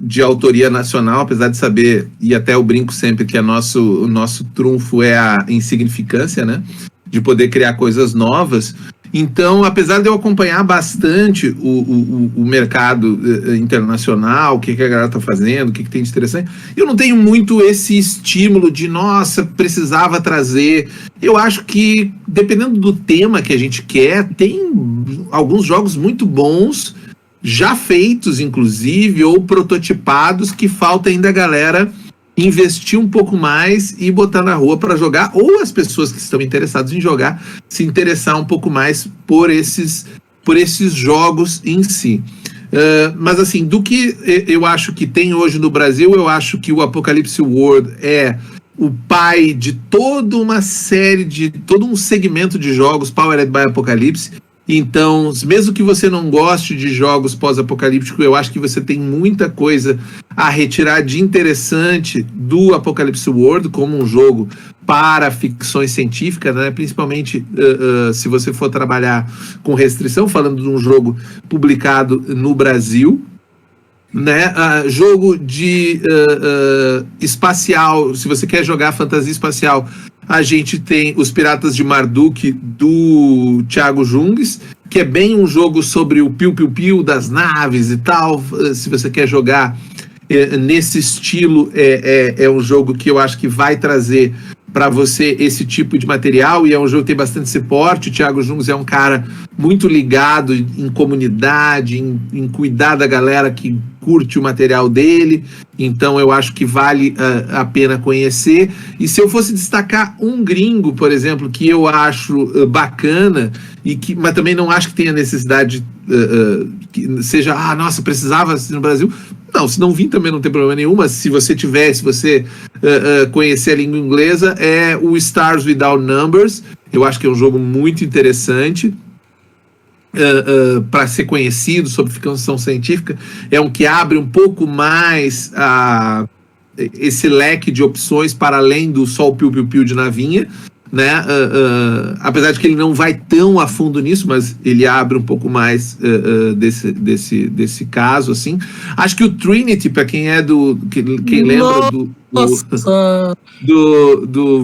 de autoria nacional, apesar de saber, e até eu brinco sempre que o nosso trunfo é a insignificância, né? De poder criar coisas novas. Então, apesar de eu acompanhar bastante o mercado internacional, o que a galera está fazendo, o que tem de interessante, eu não tenho muito esse estímulo de, nossa, precisava trazer. Eu acho que, dependendo do tema que a gente quer, tem alguns jogos muito bons, já feitos, inclusive, ou prototipados, que falta ainda a galera investir um pouco mais e botar na rua para jogar, ou as pessoas que estão interessadas em jogar se interessar um pouco mais por esses jogos em si. Mas assim, do que eu acho que tem hoje no Brasil, eu acho que o Apocalypse World é o pai de toda uma série todo um segmento de jogos Powered by Apocalypse. Então, mesmo que você não goste de jogos pós-apocalípticos, eu acho que você tem muita coisa a retirar de interessante do Apocalypse World como um jogo para ficções científicas, né? Principalmente se você for trabalhar com restrição, falando de um jogo publicado no Brasil, né? Jogo de espacial, se você quer jogar fantasia espacial, a gente tem Os Piratas de Marduk, do Thiago Jungs, que é bem um jogo sobre o piu-piu-piu das naves e tal. Se você quer jogar nesse estilo, é um jogo que eu acho que vai trazer para você esse tipo de material, e é um jogo que tem bastante suporte. O Thiago Jungs é um cara muito ligado em comunidade, em cuidar da galera que curte o material dele, então eu acho que vale a pena conhecer. E se eu fosse destacar um gringo, por exemplo, que eu acho bacana, mas também não acho que tenha necessidade que seja, nossa, precisava assistir no Brasil. Não, se não vir também não tem problema nenhum, mas se você conhecer a língua inglesa, é o Stars Without Numbers. Eu acho que é um jogo muito interessante para ser conhecido sobre ficção científica. É um que abre um pouco mais esse leque de opções para além do só o piu-piu-piu de navinha, né? Apesar de que ele não vai tão a fundo nisso, mas ele abre um pouco mais desse caso, assim. Acho que o Trinity, para quem lembra do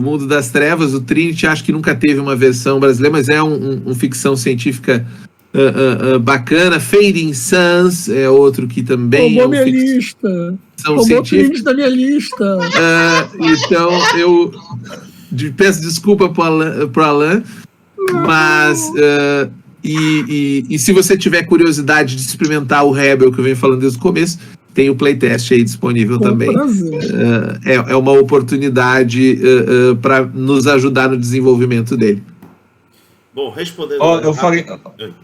Mundo das Trevas, o Trinity acho que nunca teve uma versão brasileira, mas é um ficção científica bacana. Fading Suns é outro que também roubou minha lista. Roubou o Trinity da minha lista. Então eu peço desculpa pro Alan, mas e se você tiver curiosidade de experimentar o Rebel, que eu venho falando desde o começo, tem o playtest aí disponível também. É uma oportunidade para nos ajudar no desenvolvimento dele. Bom, respondendo...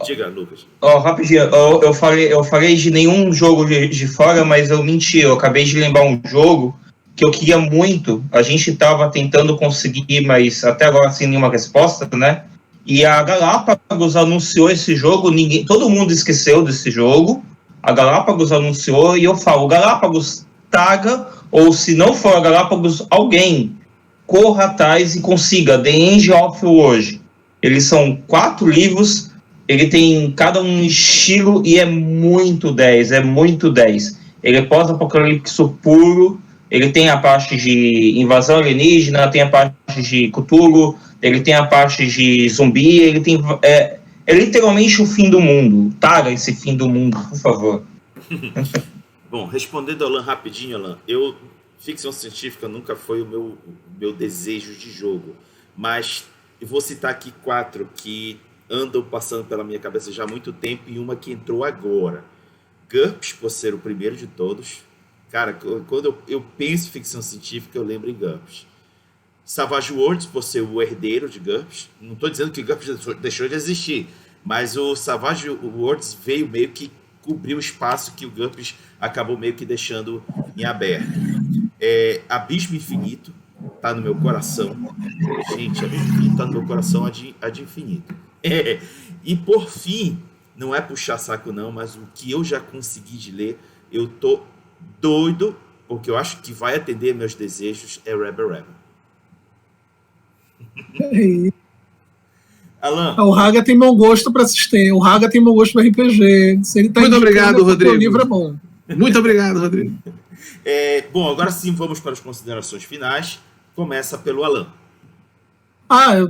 Diga, Lucas. Rapidinho, eu falei de nenhum jogo de fora, mas eu menti, eu acabei de lembrar um jogo que eu queria muito, a gente estava tentando conseguir, mas até agora sem nenhuma resposta, né? E a Galápagos anunciou esse jogo, todo mundo esqueceu desse jogo, a Galápagos anunciou, e eu falo, Galápagos traga, ou se não for a Galápagos, alguém corra atrás e consiga The End of hoje. Eles são 4 livros, ele tem cada um estilo e é muito 10. Ele é pós-apocalipse puro. Ele tem a parte de invasão alienígena, tem a parte de Cthulhu, ele tem a parte de zumbi, ele tem... É literalmente o fim do mundo. Traga esse fim do mundo, por favor. Bom, respondendo ao Alan rapidinho, Alan, ficção científica nunca foi o meu desejo de jogo, mas eu vou citar aqui 4 que andam passando pela minha cabeça já há muito tempo e uma que entrou agora. GURPS, por ser o primeiro de todos. Cara, quando eu penso em ficção científica, eu lembro em GURPS. Savage Worlds, por ser o herdeiro de GURPS. Não estou dizendo que GURPS deixou de existir. mas o Savage Worlds veio meio que cobrir o espaço que o GURPS acabou meio que deixando em aberto. Abismo Infinito tá no meu coração. Gente, Abismo Infinito tá no meu coração a de infinito. E por fim, não é puxar saco não, mas o que eu já consegui de ler, eu tô doido, porque eu acho que vai atender meus desejos, é Rebel. Alan. O Raga tem bom gosto para assistir. O Raga tem bom gosto para RPG. Se ele tá Muito obrigado, Rodrigo. O livro é bom. Muito obrigado, Rodrigo. Bom, agora sim vamos para as considerações finais. Começa pelo Alan.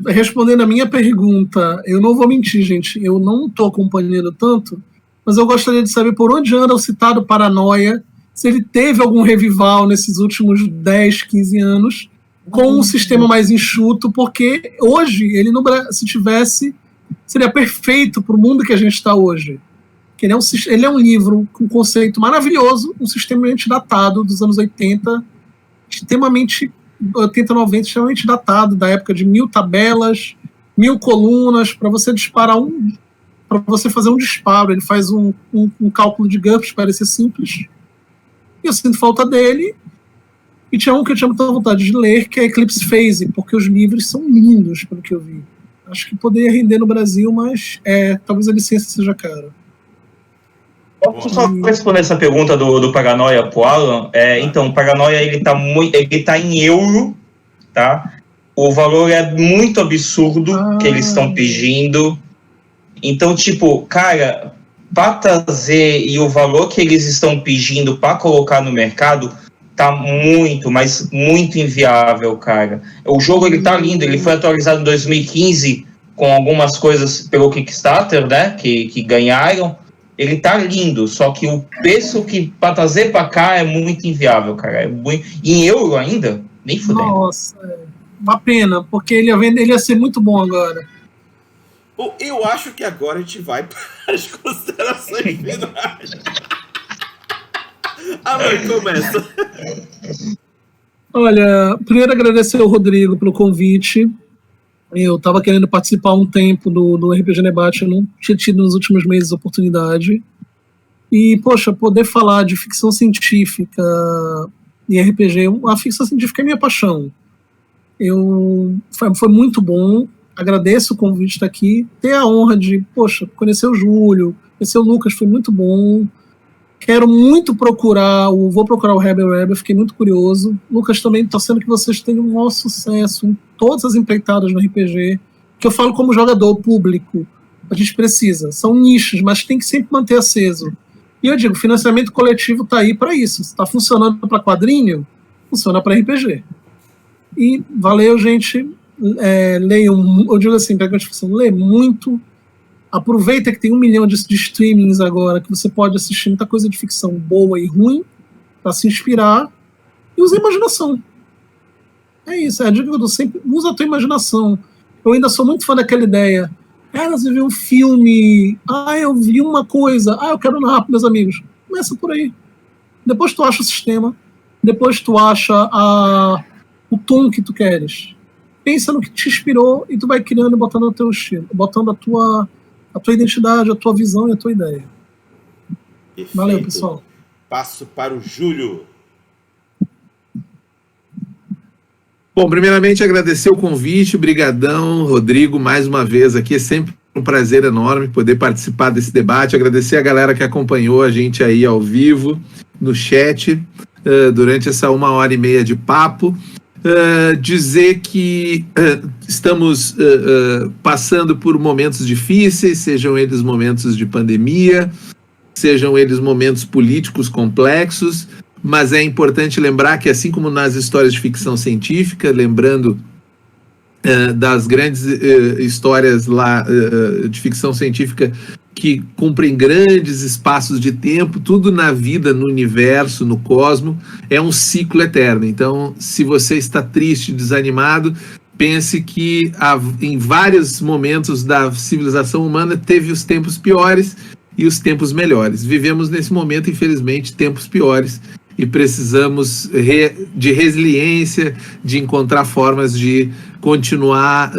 Respondendo a minha pergunta, eu não vou mentir, gente. Eu não estou acompanhando tanto, mas eu gostaria de saber por onde anda o citado Paranoia, se ele teve algum revival nesses últimos 10, 15 anos, com um sistema mais enxuto, porque hoje, se tivesse, seria perfeito para o mundo que a gente está hoje. Ele é um livro com um conceito maravilhoso, um sistema datado dos anos 80, extremamente 80, 90, extremamente datado, da época de 1000 tabelas, 1000 colunas, para você disparar para você fazer um disparo. Ele faz um cálculo de GURPS, parece simples. E eu sinto falta dele. E tinha um que eu tinha muita vontade de ler, que é Eclipse Phase, porque os livros são lindos, pelo que eu vi. Acho que poderia render no Brasil, mas talvez a licença seja cara. Posso só responder essa pergunta do Paranoia pro Alan? Então, o Paranoia ele tá em euro, tá? O valor é muito absurdo que eles estão pedindo. Então, tipo, cara, para trazer e o valor que eles estão pedindo para colocar no mercado tá muito, mas muito inviável, cara. O jogo ele tá lindo, ele foi atualizado em 2015 com algumas coisas pelo Kickstarter, né? Que ganharam. Ele tá lindo, só que o preço que para trazer para cá é muito inviável, cara. Em euro ainda? Nem fudendo. Nossa, uma pena, porque ele ia ser muito bom agora. Eu acho que agora a gente vai para as considerações finais. Alan, começa. Olha, primeiro agradecer ao Rodrigo pelo convite. Eu estava querendo participar um tempo do RPG Debate, eu não tinha tido nos últimos meses oportunidade. E, poxa, poder falar de ficção científica e RPG, a ficção científica é minha paixão. Foi muito bom, agradeço o convite de estar aqui, ter a honra de, conhecer o Júlio, conhecer o Lucas, foi muito bom. Quero muito vou procurar o Rebel, fiquei muito curioso. Lucas, também torcendo que vocês tenham um maior sucesso em todas as empreitadas no RPG, que eu falo como jogador público, a gente precisa, são nichos, mas tem que sempre manter aceso. E eu digo, financiamento coletivo está aí para isso, se está funcionando para quadrinho, funciona para RPG. E valeu, gente, leiam, eu digo assim, lê muito, aproveita que tem 1 milhão de streamings agora, que você pode assistir muita coisa de ficção boa e ruim, para se inspirar, e use a imaginação. É isso, a dica que eu dou sempre, usa a tua imaginação. Eu ainda sou muito fã daquela ideia. Você viu um filme, eu vi uma coisa, eu quero narrar para meus amigos. Começa por aí. Depois tu acha o sistema, depois tu acha o tom que tu queres. Pensa no que te inspirou e tu vai criando e botando o teu estilo, botando a tua identidade, a tua visão e a tua ideia. Perfeito. Valeu, pessoal. Passo para o Júlio. Bom, primeiramente agradecer o convite, brigadão, Rodrigo, mais uma vez aqui, é sempre um prazer enorme poder participar desse debate, agradecer a galera que acompanhou a gente aí ao vivo, no chat, durante essa 1h30 de papo. Dizer que estamos passando por momentos difíceis, sejam eles momentos de pandemia, sejam eles momentos políticos complexos, mas é importante lembrar que, assim como nas histórias de ficção científica, lembrando das grandes histórias lá de ficção científica que cumprem grandes espaços de tempo, tudo na vida, no universo, no cosmos, é um ciclo eterno. Então, se você está triste, desanimado, pense que em vários momentos da civilização humana teve os tempos piores e os tempos melhores. Vivemos nesse momento, infelizmente, tempos piores e precisamos de resiliência, de encontrar formas de continuar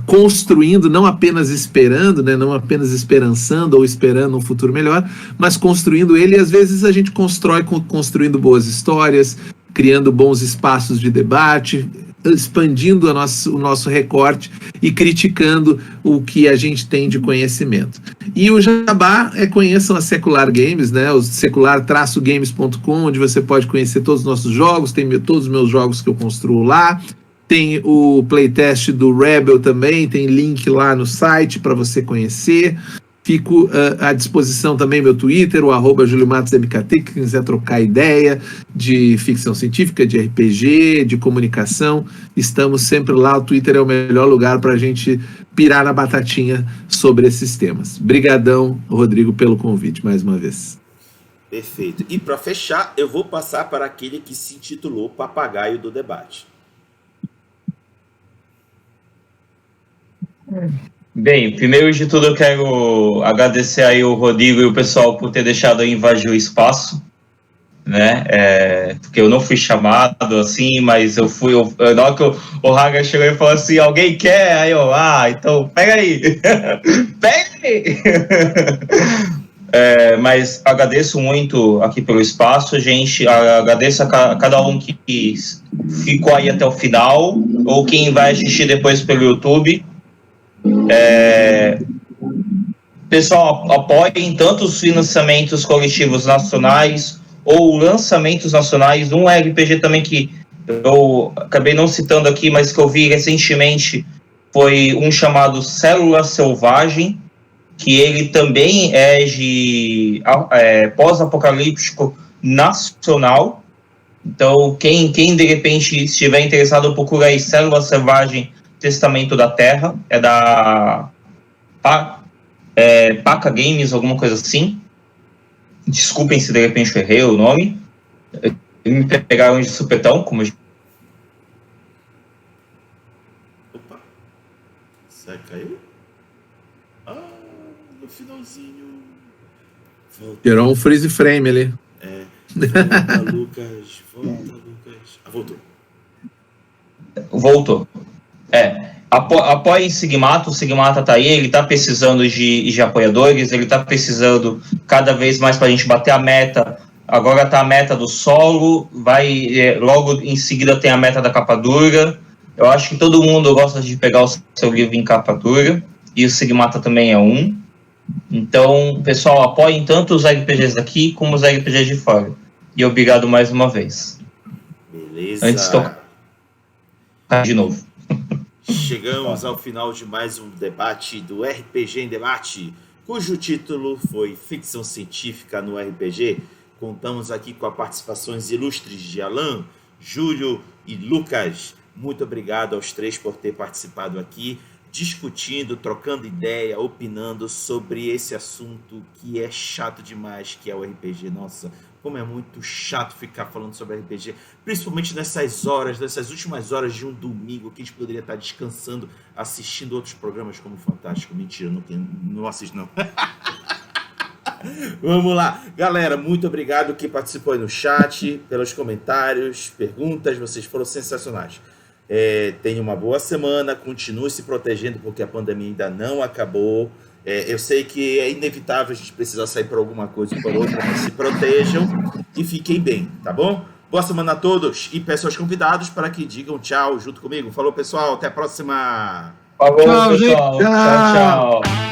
construindo, não apenas esperando, né, não apenas esperançando ou esperando um futuro melhor, mas construindo ele. E às vezes a gente constrói construindo boas histórias, criando bons espaços de debate, expandindo o nosso recorte e criticando o que a gente tem de conhecimento. E o jabá conheçam a Secular Games, né, o secular-games.com, onde você pode conhecer todos os nossos jogos, tem todos os meus jogos que eu construo lá, tem o playtest do Rebel também, tem link lá no site para você conhecer. Fico à disposição também meu Twitter, o @JulioMatosMKT, que quiser trocar ideia de ficção científica, de RPG, de comunicação. Estamos sempre lá, o Twitter é o melhor lugar para a gente pirar na batatinha sobre esses temas. Brigadão, Rodrigo, pelo convite, mais uma vez. Perfeito. E para fechar, eu vou passar para aquele que se intitulou Papagaio do Debate. Bem, primeiro de tudo eu quero agradecer aí o Rodrigo e o pessoal por ter deixado eu invadir o espaço, né, porque eu não fui chamado assim, mas eu fui, na hora que o Haga chegou e falou assim, alguém quer? Aí eu, então pega aí, pega aí. Mas agradeço muito aqui pelo espaço, gente, agradeço a cada um que ficou aí até o final, ou quem vai assistir depois pelo YouTube. Pessoal, apoiem tanto os financiamentos coletivos nacionais ou lançamentos nacionais. Um RPG também que eu acabei não citando aqui, mas que eu vi recentemente, foi um chamado Célula Selvagem, que ele também é de pós-apocalíptico nacional. Então, quem de repente estiver interessado, procura aí Célula Selvagem Testamento da Terra, é da Paca Games, alguma coisa assim. Desculpem se de repente eu errei o nome. Me pegaram de supetão, como Opa, será que caiu? No finalzinho. Gerou um freeze frame ali. Volta, Lucas. Voltou. Voltou. Apoiem Sigmata, o Sigmata tá aí, ele tá precisando de apoiadores, ele tá precisando cada vez mais pra gente bater a meta. Agora tá a meta do solo, logo em seguida tem a meta da capa dura. Eu acho que todo mundo gosta de pegar o seu livro em capa dura, e o Sigmata também é um. Então, pessoal, apoiem tanto os RPGs aqui como os RPGs de fora. E obrigado mais uma vez. Beleza. Antes de tocar de novo. Chegamos ao final de mais um debate do RPG em Debate, cujo título foi Ficção Científica no RPG. Contamos aqui com as participações ilustres de Alan, Júlio e Lucas. Muito obrigado aos três por ter participado aqui, discutindo, trocando ideia, opinando sobre esse assunto que é chato demais, que é o RPG. Nossa, como é muito chato ficar falando sobre RPG, principalmente nessas últimas horas de um domingo, que a gente poderia estar descansando, assistindo outros programas como Fantástico. Mentira, não assisto não. Vamos lá, galera, muito obrigado que participou aí no chat, pelos comentários, perguntas, vocês foram sensacionais. Tenha uma boa semana, continue se protegendo, porque a pandemia ainda não acabou. Eu sei que é inevitável a gente precisar sair por alguma coisa ou por outra, mas se protejam e fiquem bem, tá bom? Boa semana a todos e peço aos convidados para que digam tchau junto comigo. Falou, pessoal, até a próxima! Falou, Tchau, pessoal. gente. Tchau, tchau.